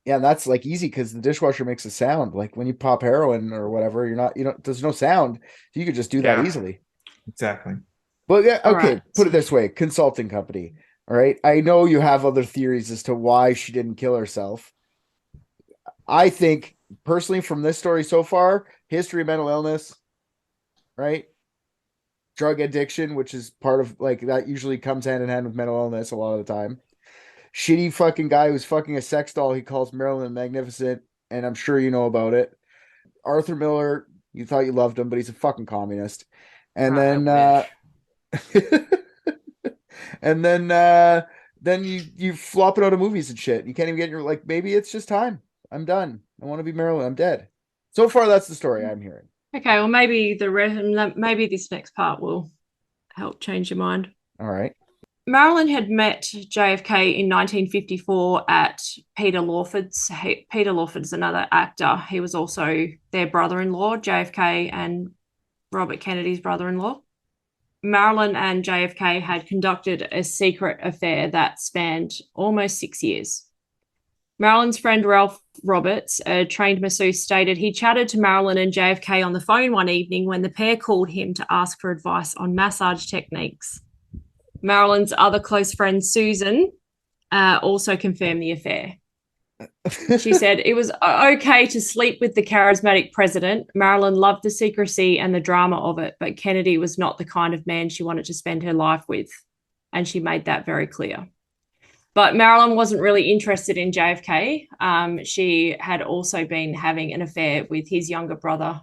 Yeah, and that's easy because the dishwasher makes a sound. When you pop heroin or whatever, there's no sound. You could just do that easily. Exactly. But yeah, okay, put it this way, consulting company. All right. I know you have other theories as to why she didn't kill herself. I think personally from this story so far, history of mental illness, right? Drug addiction, which is part of that usually comes hand in hand with mental illness a lot of the time. Shitty fucking guy who's fucking a sex doll he calls Marilyn Magnificent, and I'm sure you know about it. Arthur Miller, you thought you loved him, but he's a fucking communist. And then you flop it out of movies and shit. You can't even get your maybe it's just time. I'm done. I want to be Marilyn. I'm dead. So far, that's the story I'm hearing. Okay, well maybe maybe this next part will help change your mind. All right. Marilyn had met JFK in 1954 at Peter Lawford's. Peter Lawford's another actor. He was also their brother-in-law, JFK and Robert Kennedy's brother-in-law. Marilyn and JFK had conducted a secret affair that spanned almost 6 years. Marilyn's friend Ralph Roberts, a trained masseuse, stated he chatted to Marilyn and JFK on the phone one evening when the pair called him to ask for advice on massage techniques. Marilyn's other close friend, Susan, also confirmed the affair. She said, it was okay to sleep with the charismatic president. Marilyn loved the secrecy and the drama of it, but Kennedy was not the kind of man she wanted to spend her life with, and she made that very clear. But Marilyn wasn't really interested in JFK. She had also been having an affair with his younger brother,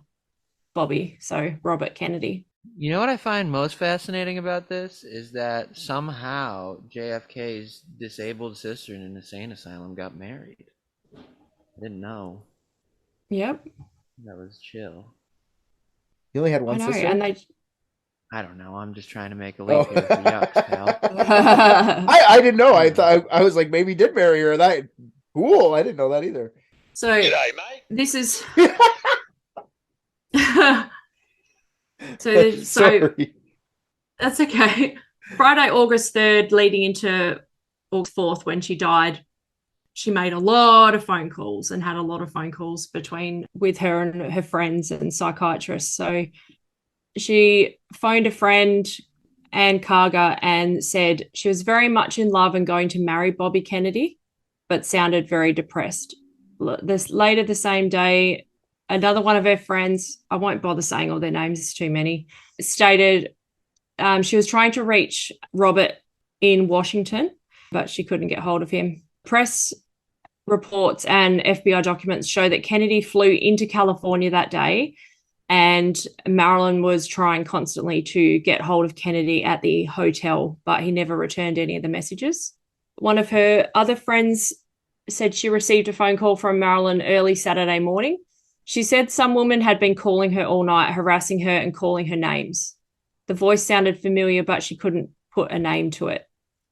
Bobby, so Robert Kennedy. You know what I find most fascinating about this is that somehow JFK's disabled sister in an insane asylum got married. I didn't know. Yep. That was chill. You only had one sister? And I don't know. I'm just trying to make a link here for yucks, pal. I didn't know. I thought I was maybe he did marry her. That cool. I didn't know that either. So G'day, mate. This is So Sorry. That's okay. Friday, August 3rd, leading into August 4th, when she died, she made a lot of phone calls and had a lot of phone calls with her and her friends and psychiatrists. So she phoned a friend, Ann Carger, and said she was very much in love and going to marry Bobby Kennedy, but sounded very depressed. Later the same day, another one of her friends, I won't bother saying all their names, it's too many, stated she was trying to reach Robert in Washington, but she couldn't get hold of him. Press reports and FBI documents show that Kennedy flew into California that day, and Marilyn was trying constantly to get hold of Kennedy at the hotel, but he never returned any of the messages. One of her other friends said she received a phone call from Marilyn early Saturday morning. She said some woman had been calling her all night, harassing her and calling her names. The voice sounded familiar, but she couldn't put a name to it.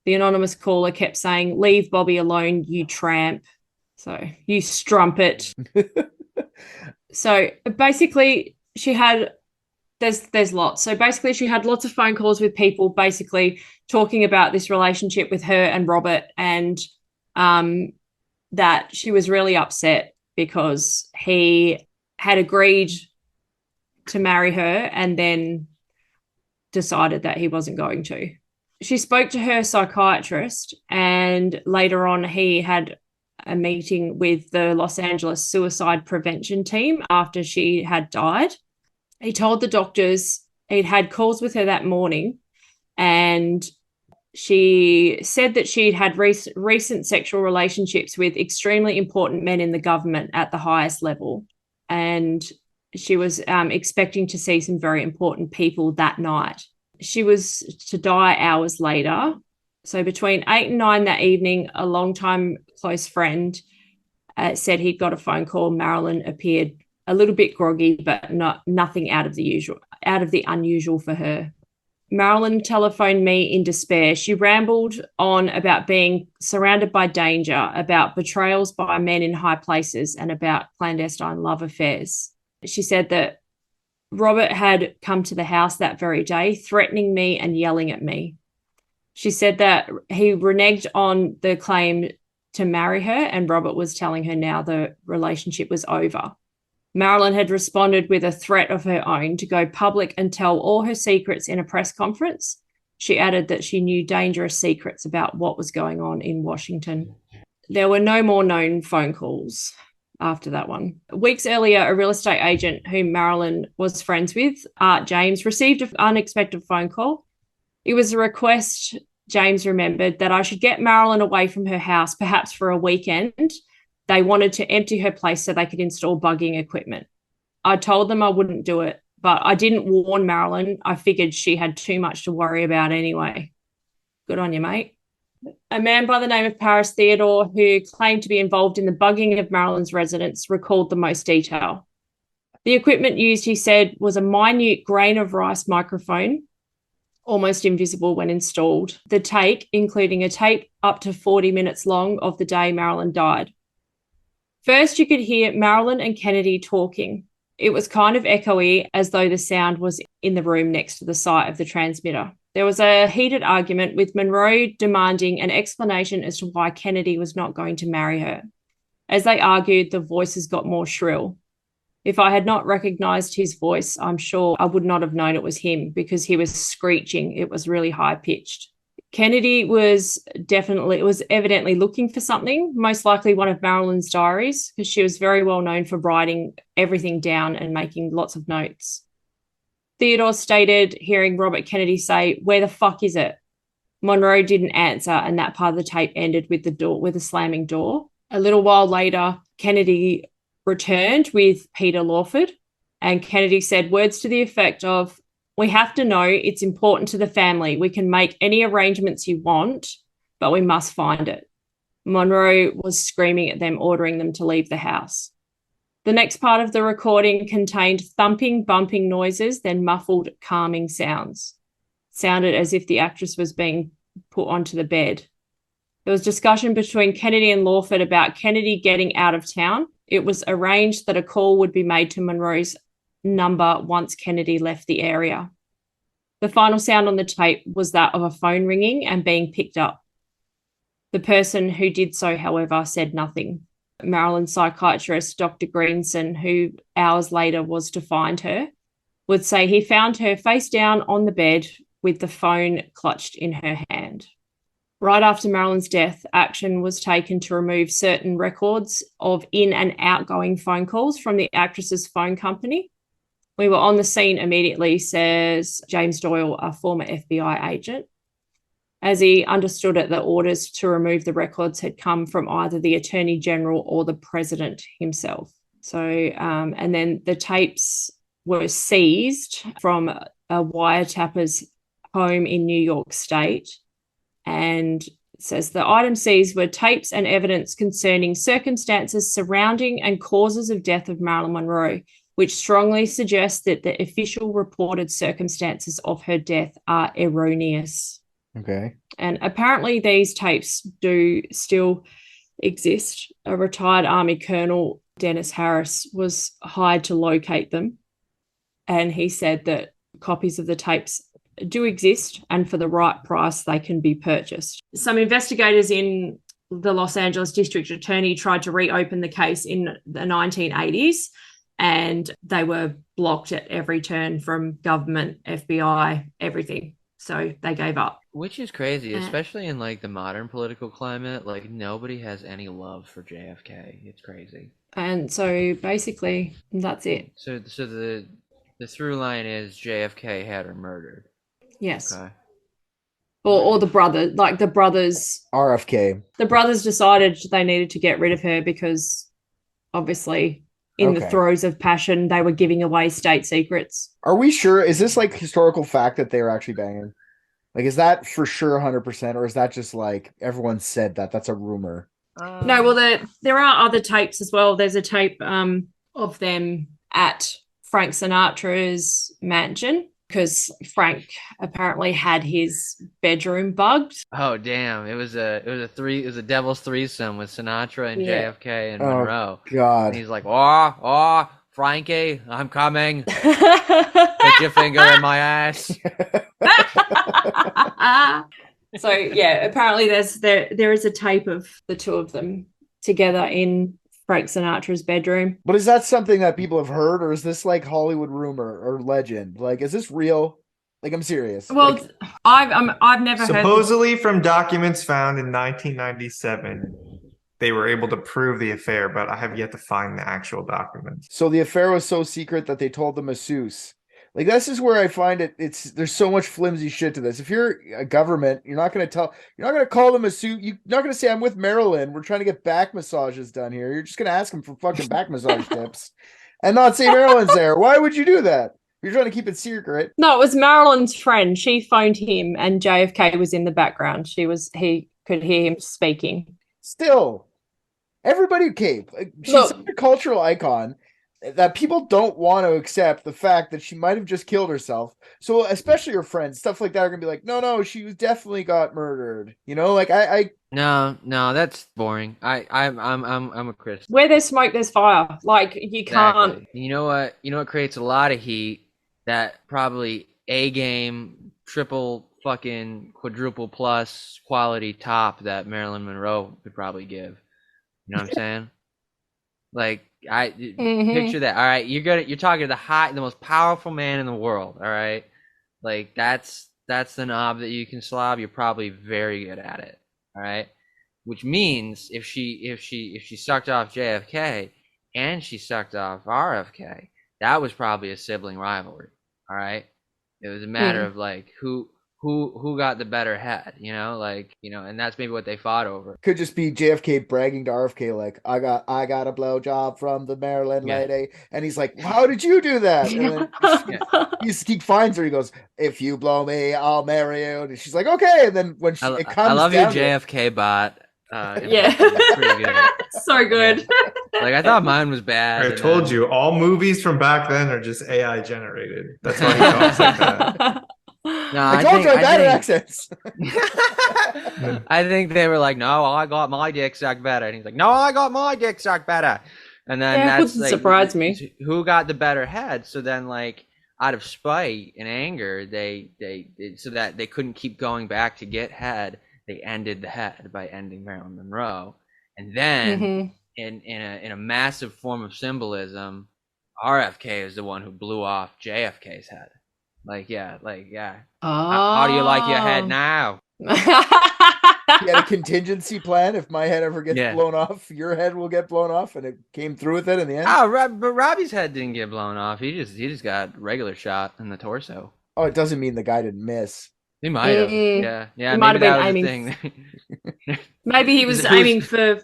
The anonymous caller kept saying, "Leave Bobby alone, you tramp." So, you strumpet. So, basically, she had there's lots. So basically she had lots of phone calls with people basically talking about this relationship with her and Robert, and that she was really upset because he had agreed to marry her and then decided that he wasn't going to. She spoke to her psychiatrist, and later on he had a meeting with the Los Angeles suicide prevention team after she had died. He told the doctors he'd had calls with her that morning, and she said that she'd had recent sexual relationships with extremely important men in the government at the highest level, and she was expecting to see some very important people that night. She was to die hours later. So between 8 and 9 that evening, a longtime close friend said he'd got a phone call. Marilyn appeared a little bit groggy, but nothing out of the unusual for her. Marilyn telephoned me in despair. She rambled on about being surrounded by danger, about betrayals by men in high places, and about clandestine love affairs. She said that Robert had come to the house that very day, threatening me and yelling at me. She said that he reneged on the claim to marry her, and Robert was telling her now the relationship was over. Marilyn had responded with a threat of her own to go public and tell all her secrets in a press conference. She added that she knew dangerous secrets about what was going on in Washington. There were no more known phone calls after that one. Weeks earlier, a real estate agent whom Marilyn was friends with, Art James, received an unexpected phone call. It was a request, James remembered, that I should get Marilyn away from her house, perhaps for a weekend. They wanted to empty her place so they could install bugging equipment. I told them I wouldn't do it, but I didn't warn Marilyn. I figured she had too much to worry about anyway. Good on you, mate. A man by the name of Paris Theodore, who claimed to be involved in the bugging of Marilyn's residence, recalled the most detail. The equipment used, he said, was a minute grain of rice microphone, almost invisible when installed. The take, including a tape up to 40 minutes long of the day Marilyn died. First, you could hear Marilyn and Kennedy talking. It was kind of echoey, as though the sound was in the room next to the site of the transmitter. There was a heated argument, with Monroe demanding an explanation as to why Kennedy was not going to marry her. As they argued, the voices got more shrill. If I had not recognized his voice, I'm sure I would not have known it was him, because he was screeching. It was really high-pitched. Kennedy was evidently looking for something, most likely one of Marilyn's diaries, because she was very well known for writing everything down and making lots of notes. Theodore stated hearing Robert Kennedy say, "Where the fuck is it?" Monroe didn't answer, and that part of the tape ended with a slamming door. A little while later, Kennedy returned with Peter Lawford, and Kennedy said words to the effect of, "We have to know, it's important to the family. We can make any arrangements you want, but we must find it." Monroe was screaming at them, ordering them to leave the house. The next part of the recording contained thumping, bumping noises, then muffled, calming sounds. Sounded as if the actress was being put onto the bed. There was discussion between Kennedy and Lawford about Kennedy getting out of town. It was arranged that a call would be made to Monroe's number once Kennedy left the area. The final sound on the tape was that of a phone ringing and being picked up. The person who did so, however, said nothing. Marilyn's psychiatrist, Dr. Greenson, who hours later was to find her, would say he found her face down on the bed with the phone clutched in her hand. Right after Marilyn's death, action was taken to remove certain records of in- and outgoing phone calls from the actress's phone company. "We were on the scene immediately," says James Doyle, a former FBI agent, as he understood it, the orders to remove the records had come from either the Attorney General or the President himself. So, and then the tapes were seized from a wiretapper's home in New York State, and it says the items seized were tapes and evidence concerning circumstances surrounding and causes of death of Marilyn Monroe, which strongly suggests that the official reported circumstances of her death are erroneous. Okay. And apparently these tapes do still exist. A retired Army Colonel, Dennis Harris, was hired to locate them. And he said that copies of the tapes do exist, and for the right price, they can be purchased. Some investigators in the Los Angeles District Attorney tried to reopen the case in the 1980s, and they were blocked at every turn from government, FBI, everything. So they gave up. Which is crazy, especially in like the modern political climate. Like nobody has any love for JFK. It's crazy. And so basically, that's it. So the through line is JFK had her murdered. Yes. Okay. Or the brothers RFK. The brothers decided they needed to get rid of her because obviously in the throes of passion, they were giving away state secrets. Are we sure? Is this like historical fact that they were actually banging? Like, is that for sure 100%, or is that just like everyone said that? That's a rumor. No, well, there are other tapes as well. There's a tape of them at Frank Sinatra's mansion because Frank apparently had his bedroom bugged. Oh damn! It was a devil's threesome with Sinatra and JFK and Monroe. God! And he's like, oh, Frankie, I'm coming. Put your finger in my ass. So yeah, apparently there is a tape of the two of them together in Frank Sinatra's bedroom. But is that something that people have heard, or is this like Hollywood rumor or legend? Like, is this real? Like, I'm serious. Well, like, I've never supposedly from documents found in 1997, they were able to prove the affair, but I have yet to find the actual documents. So the affair was so secret that they told the masseuse. Like, this is where I find there's so much flimsy shit to this. If you're a government, you're not going to call the masseuse. You're not going to say, I'm with Marilyn. We're trying to get back massages done here. You're just going to ask him for fucking back massage tips and not say Marilyn's there. Why would you do that? You're trying to keep it secret. No, it was Marilyn's friend. She phoned him and JFK was in the background. He could hear him speaking. Still, everybody came. She's such a cultural icon that people don't want to accept the fact that she might have just killed herself. So especially her friends, stuff like that are gonna be like, no, she definitely got murdered. You know, like I No, that's boring. I'm a Christian. Where there's smoke, there's fire. Like you can't. Exactly. You know what creates a lot of heat? That probably A game, triple fucking quadruple plus quality top that Marilyn Monroe could probably give. You know what I'm saying? Like picture that. All right, you're talking to the most powerful man in the world. All right, like that's the knob that you can slob. You're probably very good at it. All right, which means if she sucked off JFK and she sucked off RFK, that was probably a sibling rivalry. All right, it was a matter of like who got the better head, and that's maybe what they fought over. Could just be JFK bragging to RFK like, I got a blowjob from the Maryland lady, and he's like, how did you do that? And then he finds her. He goes, if you blow me, I'll marry you. And she's like, okay. And then when it comes, I love your down JFK bot. It's pretty good. So good. Yeah. Like I thought mine was bad. I told you, all movies from back then are just AI generated. That's why he talks like that. No, I told you I had accents. I think they were like, no, I got my dick sucked better. And he's like, no, I got my dick sucked better. And then that's wouldn't like, surprise me. Who got the better head? So then, like, out of spite and anger, they so that they couldn't keep going back to get head, they ended the head by ending Marilyn Monroe. And then in a massive form of symbolism, RFK is the one who blew off JFK's head. Yeah. How do you like your head now? You had a contingency plan. If my head ever gets blown off, your head will get blown off, and it came through with it in the end. But Robbie's head didn't get blown off. He just got regular shot in the torso. Oh, it doesn't mean the guy didn't miss. He might have. Yeah. He might have been aiming. Maybe he was aiming for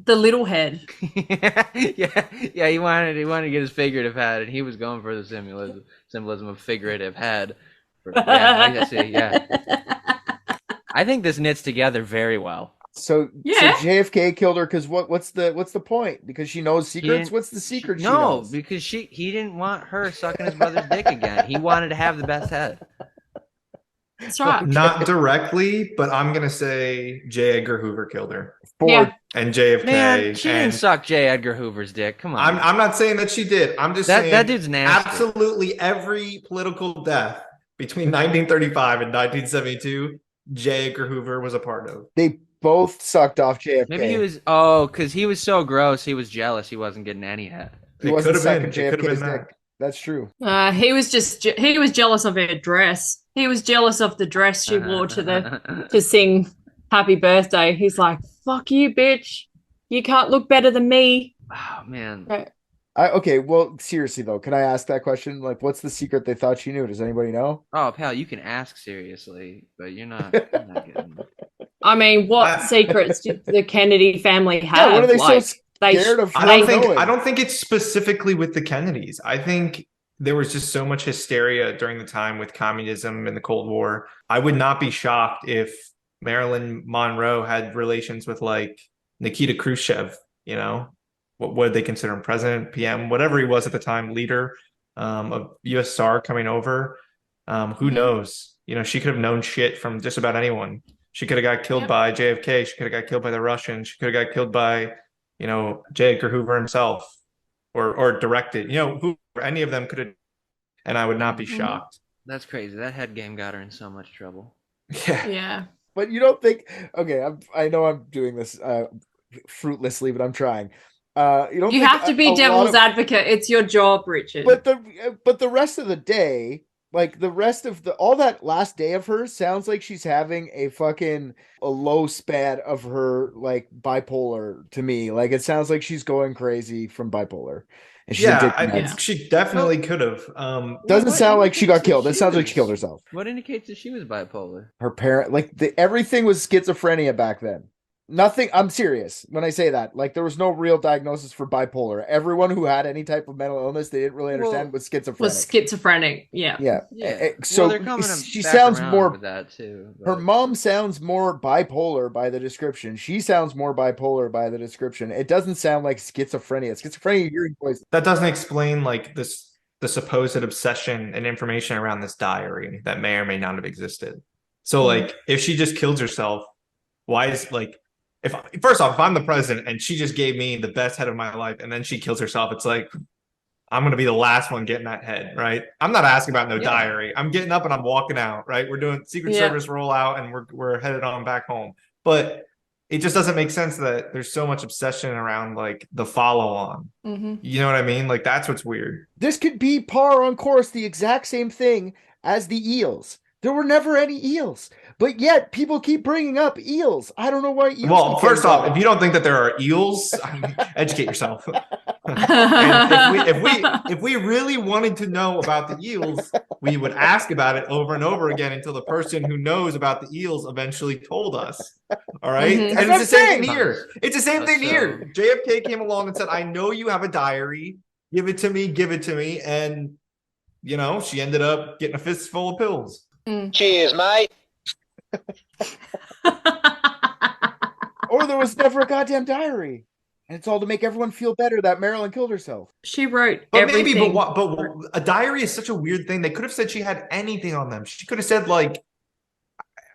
the little head. yeah. He wanted to get his figurative head, and he was going for the symbolism of figurative head. I think this knits together very well. So JFK killed her because what's the point? Because she knows secrets. What's the secret? Because he didn't want her sucking his brother's dick again. He wanted to have the best head. That's right. Not directly, but I'm gonna say J. Edgar Hoover killed her. For and JFK. Man, she and didn't suck J. Edgar Hoover's dick. Come on. I'm not saying that she did. I'm just saying that dude's nasty. Absolutely every political death between 1935 and 1972, J. Edgar Hoover was a part of. They both sucked off JFK. Maybe he was because he was so gross. He was jealous. He wasn't getting any head. He wasn't sucking JFK's dick. That's true. He was jealous of her dress. He was jealous of the dress she wore to sing Happy Birthday. He's like, "Fuck you, bitch! You can't look better than me." Oh man. Okay, well, seriously though, can I ask that question? Like, what's the secret they thought she knew? Does anybody know? Oh, pal, you can ask seriously, but you're not getting. I mean, what secrets did the Kennedy family have? Yeah, what are they so scared of? I don't think it's specifically with the Kennedys. I think there was just so much hysteria during the time with communism and the Cold War. I would not be shocked if Marilyn Monroe had relations with like Nikita Khrushchev, you know, what would they consider him, president, PM, whatever he was at the time, leader of USSR coming over. Who knows? You know, she could have known shit from just about anyone. She could have got killed by JFK. She could have got killed by the Russians. She could have got killed by, you know, J. Edgar Hoover himself, or directed. You know, who any of them could have, and I would not be shocked. That's crazy. That head game got her in so much trouble. Yeah. But you don't think? Okay, I know I'm doing this fruitlessly, but I'm trying. You have to be devil's advocate. It's your job, Richard. But the rest of the day, like the rest of all that last day of hers, sounds like she's having a low span of her like bipolar to me. Like it sounds like she's going crazy from bipolar. And she definitely could have. Doesn't sound like she got killed. It sounds like she killed herself. What indicates that she was bipolar? Her parent, everything was schizophrenia back then. Nothing. I'm serious when I say that. Like there was no real diagnosis for bipolar. Everyone who had any type of mental illness they didn't really understand was schizophrenic. Was schizophrenic. Yeah. So she sounds more. With that too. Her mom sounds more bipolar by the description. She sounds more bipolar by the description. It doesn't sound like schizophrenia. Schizophrenia, you're hearing voices. That doesn't explain like the supposed obsession and information around this diary that may or may not have existed. So like if she just kills herself, why is like. First off, if I'm the president and she just gave me the best head of my life and then she kills herself, it's like, I'm going to be the last one getting that head, right? I'm not asking about no diary. I'm getting up and I'm walking out, right? We're doing Secret Service rollout and we're headed on back home. But it just doesn't make sense that there's so much obsession around like the follow on. You know what I mean? Like that's what's weird. This could be par on course the exact same thing as the eels. There were never any eels, but yet people keep bringing up eels. I don't know why eels. Well, first off, if you don't think that there are eels, educate yourself. And if we really wanted to know about the eels, we would ask about it over and over again until the person who knows about the eels eventually told us. All right, and it's the same thing here. It's the same thing here. JFK came along and said, "I know you have a diary. Give it to me. Give it to me." And you know, she ended up getting a fistful of pills. Cheers, mate. Or there was never a goddamn diary, and it's all to make everyone feel better that Marilyn killed herself. She wrote everything. Maybe, but a diary is such a weird thing. They could have said she had anything on them. She could have said like,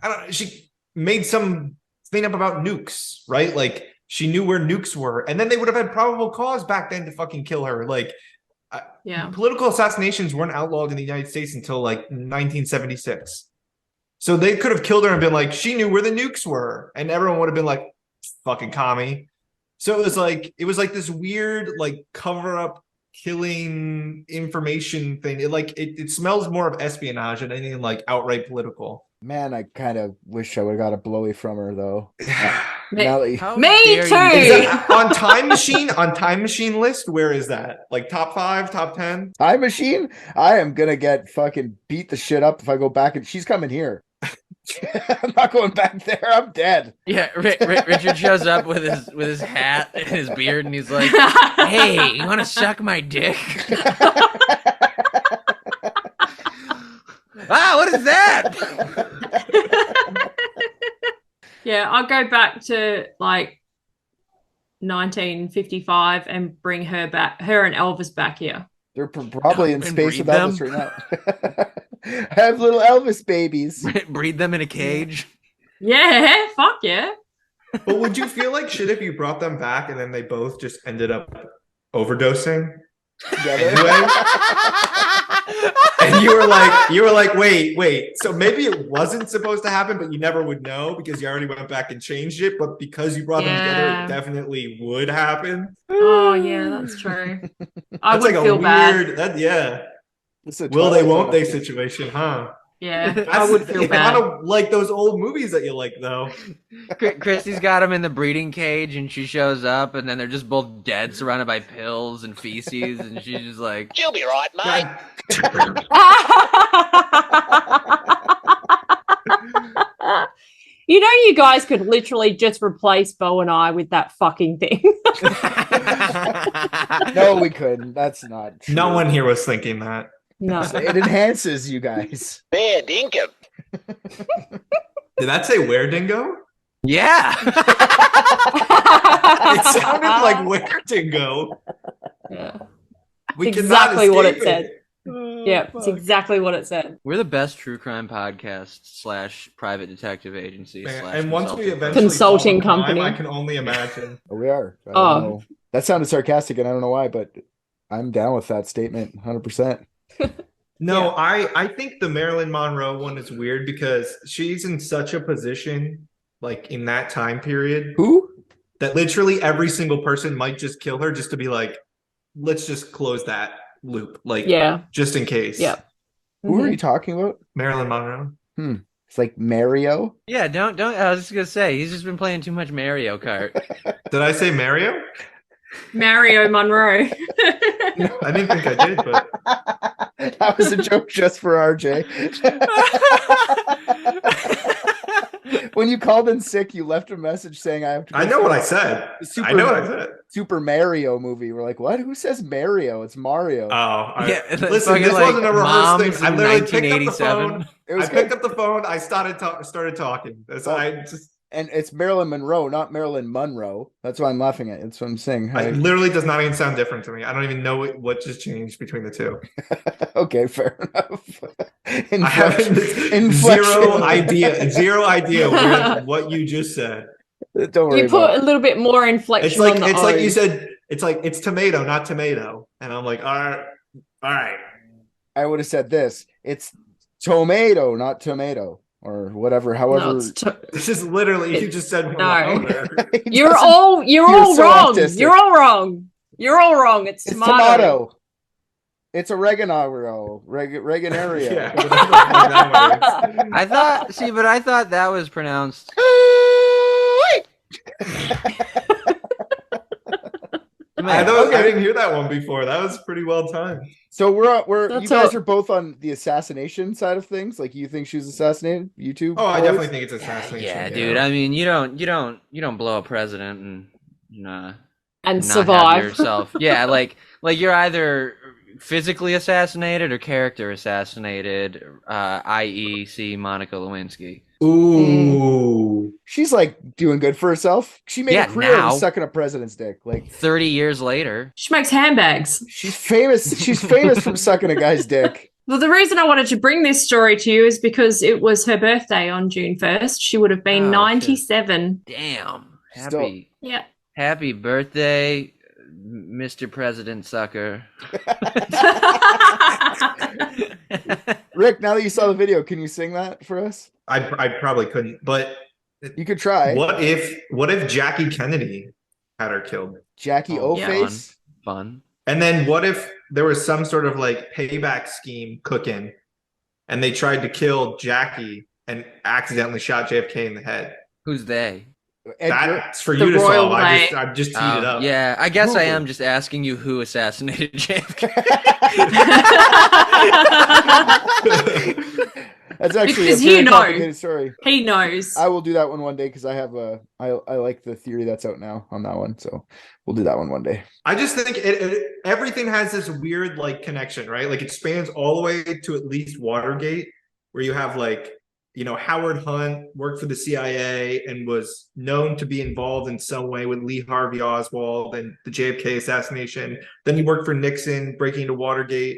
I don't know. She made some thing up about nukes, right? Like she knew where nukes were, and then they would have had probable cause back then to fucking kill her. Like. Political assassinations weren't outlawed in the United States until like 1976. So they could have killed her and been like, she knew where the nukes were. And everyone would have been like, fucking commie. So it was like this weird, like cover up killing information thing. It smells more of espionage than anything like outright political. Man, I kind of wish I would have got a blowy from her though. Me too. On Time Machine list, where is that? Like top 5, top 10? Time Machine? I am gonna get fucking beat the shit up if I go back and she's coming here. I'm not going back there. I'm dead. Yeah, Richard shows up with his hat and his beard, and he's like, "Hey, you want to suck my dick?" Wow, what is that? Yeah, I'll go back to like 1955 and bring her and Elvis back here. They're probably in space with Elvis right now. Have little Elvis babies. Breed them in a cage. Yeah, fuck yeah. But would you feel like shit if you brought them back and then they both just ended up overdosing anyway? And you were like, wait. So maybe it wasn't supposed to happen, but you never would know because you already went back and changed it. But because you brought them together, it definitely would happen. Oh yeah, that's true. I That's would like feel weird, bad. It's a Will they, Twilight won't they Zone. situation, huh? Yeah, I would feel It's bad. kind of like those old movies that you like, though. Kristy's got him in the breeding cage, and she shows up, and then they're just both dead, surrounded by pills and feces, and she's just like, She'll be right, mate. You know, you guys could literally just replace Bo and I with that fucking thing. No, we couldn't. That's not true. No one here was thinking that. No. It enhances you guys. Fair dinkum. Did that say where dingo? yeah. It sounded like where dingo. Yeah. We cannot Exactly what it escape said. Yeah, it's exactly what it said. We're the best true crime podcast / private detective agency / And once we consulting eventually Consulting solve a crime, company. I can only imagine. Oh, we are. I don't Oh. know. That sounded sarcastic, and I don't know why, but I'm down with that statement 100%. No, I think the Marilyn Monroe one is weird because she's in such a position, like in that time period, Who? that literally every single person might just kill her just to be like, let's just close that loop, like, Yeah. just in case. Yeah. Who are you talking about? Marilyn Monroe. It's like Mario. Yeah, don't. I was just gonna say he's just been playing too much Mario Kart. Did I say Mario? Mario Monroe. I didn't think I did, but That was a joke just for RJ. When you called in sick, you left a message saying I have to. I know what I said. Super, I know what I said. Super Mario movie. We're like, what? Who says Mario? It's Mario. Yeah, it's listen, fucking this like wasn't a rehearsed Moms thing. I in literally picked up the 1987. phone. It was I picked up the phone. I started talking. And it's Marilyn Monroe, not Marilyn Monroe. That's why I'm laughing at. That's what I'm saying. It literally does not even sound different to me. I don't even know what just changed between the two. Okay, fair enough. I have zero idea what you just said. Don't worry. You put a little bit more inflection It's like on the it's like you O's. said. It's like it's tomato, not tomato. And I'm like, all right. I would have said this. It's tomato, not tomato, or whatever. However, No, it's This is literally you just said. No. He You're doesn't- all You're so wrong. autistic. You're all wrong. You're all wrong. It's It's tomato. tomato. It's oregano. Reganario. Yeah. That way. I thought that was pronounced. I didn't hear that one before. That was pretty well timed. So you That's guys all- are both on the assassination side of things. Like you think she was assassinated? You two? Oh, I boys? definitely think it's assassination. Yeah, dude. I mean, you don't blow a president and And not survive. have yourself. Yeah, like you're either physically assassinated or character assassinated, i.e., see Monica Lewinsky. Ooh. She's like doing good for herself. She made Yeah, a career now. of sucking a president's dick. Like 30 years later. She makes handbags. she's famous. She's famous from sucking a guy's dick. Well, the reason I wanted to bring this story to you is because it was her birthday on June 1st. She would have been Oh, 97. Damn. Still. Yeah. Happy birthday, Mr. President Sucker. Rick, now that you saw the video, can you sing that for us? I probably couldn't, but You could try. what if Jackie Kennedy had her killed? Jackie Oh, O-Face? Fun. And then what if there was some sort of like payback scheme cooking and they tried to kill Jackie and accidentally shot JFK in the head? Who's they? Edgar? That's for The you to royal solve. I've just teed it up. Yeah, I guess I Google. am just asking you who assassinated JFK. That's actually Because a very you know. complicated story. He knows. I will do that one day because I have I like the theory that's out now on that one. So we'll do that one day. I just think everything has this weird like connection, right? Like it spans all the way to at least Watergate, where you have like, Howard Hunt worked for the CIA and was known to be involved in some way with Lee Harvey Oswald and the JFK assassination. Then he worked for Nixon, breaking into Watergate.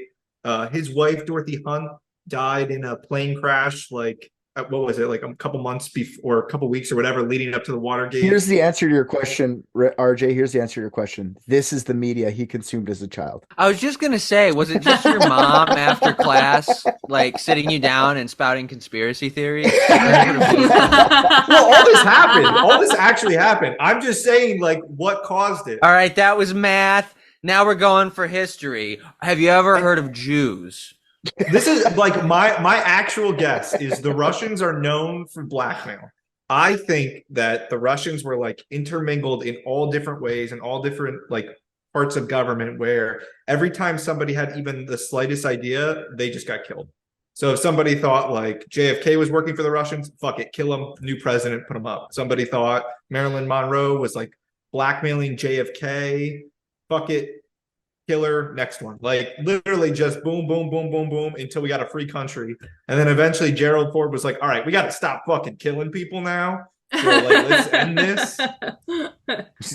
His wife, Dorothy Hunt, died in a plane crash like what was it, like a couple months before, a couple weeks or whatever, leading up to the Watergate. Here's the answer to your question, RJ. Here's the answer to your question. This is the media he consumed as a child. I was just gonna say, was it just your mom after class, like sitting you down and spouting conspiracy theories? Well, all this happened. All this actually happened. I'm just saying, like, what caused it. All right, that was math. Now we're going for history. Have you ever heard of Jews? This is like my actual guess is the Russians are known for blackmail. I think that the Russians were like intermingled in all different ways and all different like parts of government where every time somebody had even the slightest idea, they just got killed. So if somebody thought like JFK was working for the Russians, fuck it, kill him, new president, put him up. Somebody thought Marilyn Monroe was like blackmailing JFK, fuck it, killer, next one. Like literally just boom, boom, boom, boom, boom until we got a free country. And then eventually Gerald Ford was like, all right, we got to stop fucking killing people now. So like, let's end this.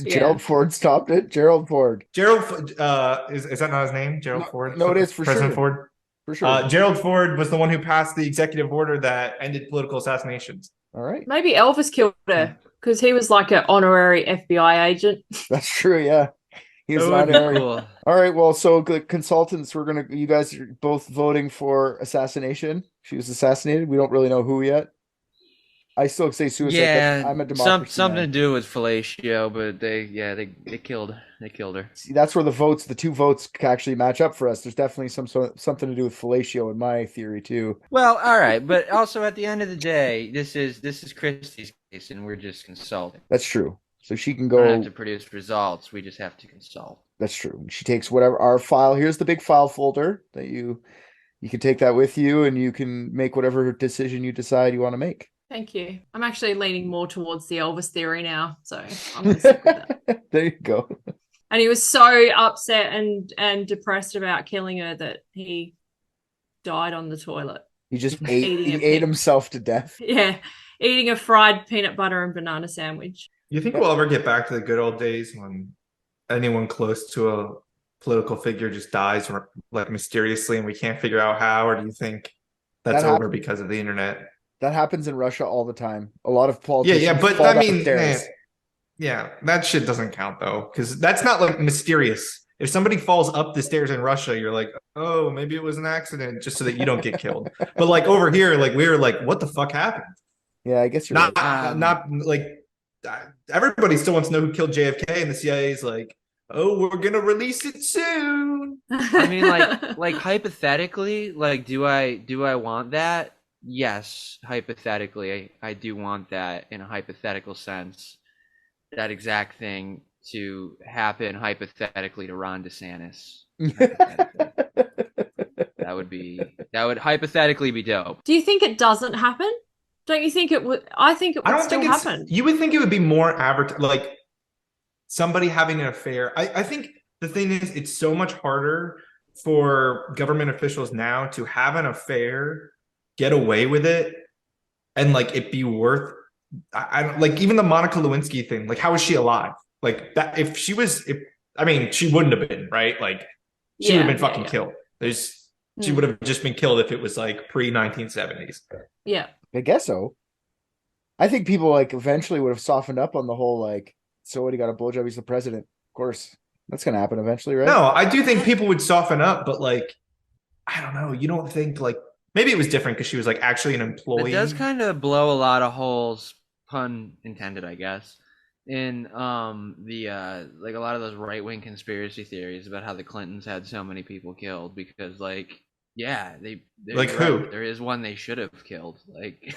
Gerald Ford stopped it. Gerald Ford. Gerald, is that not his name? Gerald Ford? No, it is for President sure. Ford? For sure. Gerald Ford was the one who passed the executive order that ended political assassinations. All right. Maybe Elvis killed her because he was like an honorary FBI agent. That's true. Yeah. He was That an would be honorary. cool. All right. Well, so good consultants, you guys are both voting for assassination. She was assassinated. We don't really know who yet. I still say suicide. Yeah, I'm a democracy something man. to do with fellatio, but they killed her. See, that's where the two votes actually match up for us. There's definitely something to do with fellatio in my theory too. Well, all right, but also at the end of the day, this is Kristy's case, and we're just consulting. That's true. So she can We don't have go. to produce results. We just have to consult. That's true. She takes whatever our file. Here's the big file folder that you can take that with you, and you can make whatever decision you decide you want to make. Thank you. I'm actually leaning more towards the Elvis theory now, so I'm going to stick with that. There you go. And he was so upset and depressed about killing her that he died on the toilet. He just Eating a ate pig. himself to death. Yeah, eating a fried peanut butter and banana sandwich. You think we'll ever get back to the good old days when anyone close to a political figure just dies or like mysteriously and we can't figure out how? Or do you think that's That over happened. because of the internet? That happens in Russia all the time. A lot of politicians. Yeah, but fall I down mean, the stairs. yeah, that shit doesn't count though, because that's not like mysterious. If somebody falls up the stairs in Russia, you're like, oh, maybe it was an accident, just so that you don't get killed. But like over here, like we were like, what the fuck happened? Yeah, I guess you're Not, right. not like everybody still wants to know who killed JFK, and the CIA's like, oh, we're gonna release it soon. I mean, like hypothetically, like do I want that? Yes, hypothetically, I do want that in a hypothetical sense. That exact thing to happen hypothetically to Ron DeSantis. That would hypothetically be dope. Do you think it doesn't happen? Don't you think it would? I think it would still happen. You would think it would be more like somebody having an affair. I think the thing is, it's so much harder for government officials now to have an affair, get away with it, and like it be worth. I don't like even the Monica Lewinsky thing. Like, how is she alive? Like that, if she wouldn't have been, right? Like she would have been fucking killed. She would have just been killed if it was like pre-1970s. Yeah. I guess so. I think people like eventually would have softened up on the whole like, so what, he got a blowjob, he's the president. Of course, that's gonna happen eventually, right? No, I do think people would soften up, but like, I don't know. You don't think like maybe it was different because she was like actually an employee. It does kind of blow a lot of holes, pun intended, I guess, in the like a lot of those right-wing conspiracy theories about how the Clintons had so many people killed because like they're like who? right. There is one they should have killed. Like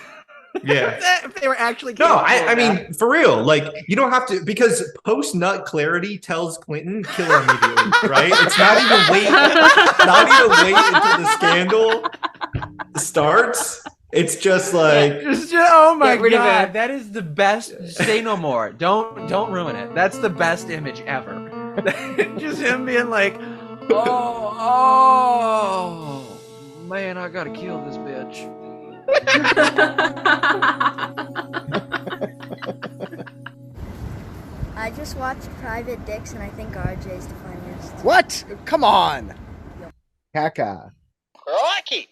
yeah, if they were actually no, I mean for real. Like you don't have to because post-nut clarity tells Clinton kill her immediately, right? It's not even wait until the scandal starts. It's just like oh my Get rid of god, it. that is the best. Say no more. Don't ruin it. That's the best image ever. Just him being like, oh man, I gotta kill this bitch. I just watched Private Dicks and I think RJ's the funniest. What? Come on. Caca. Crikey.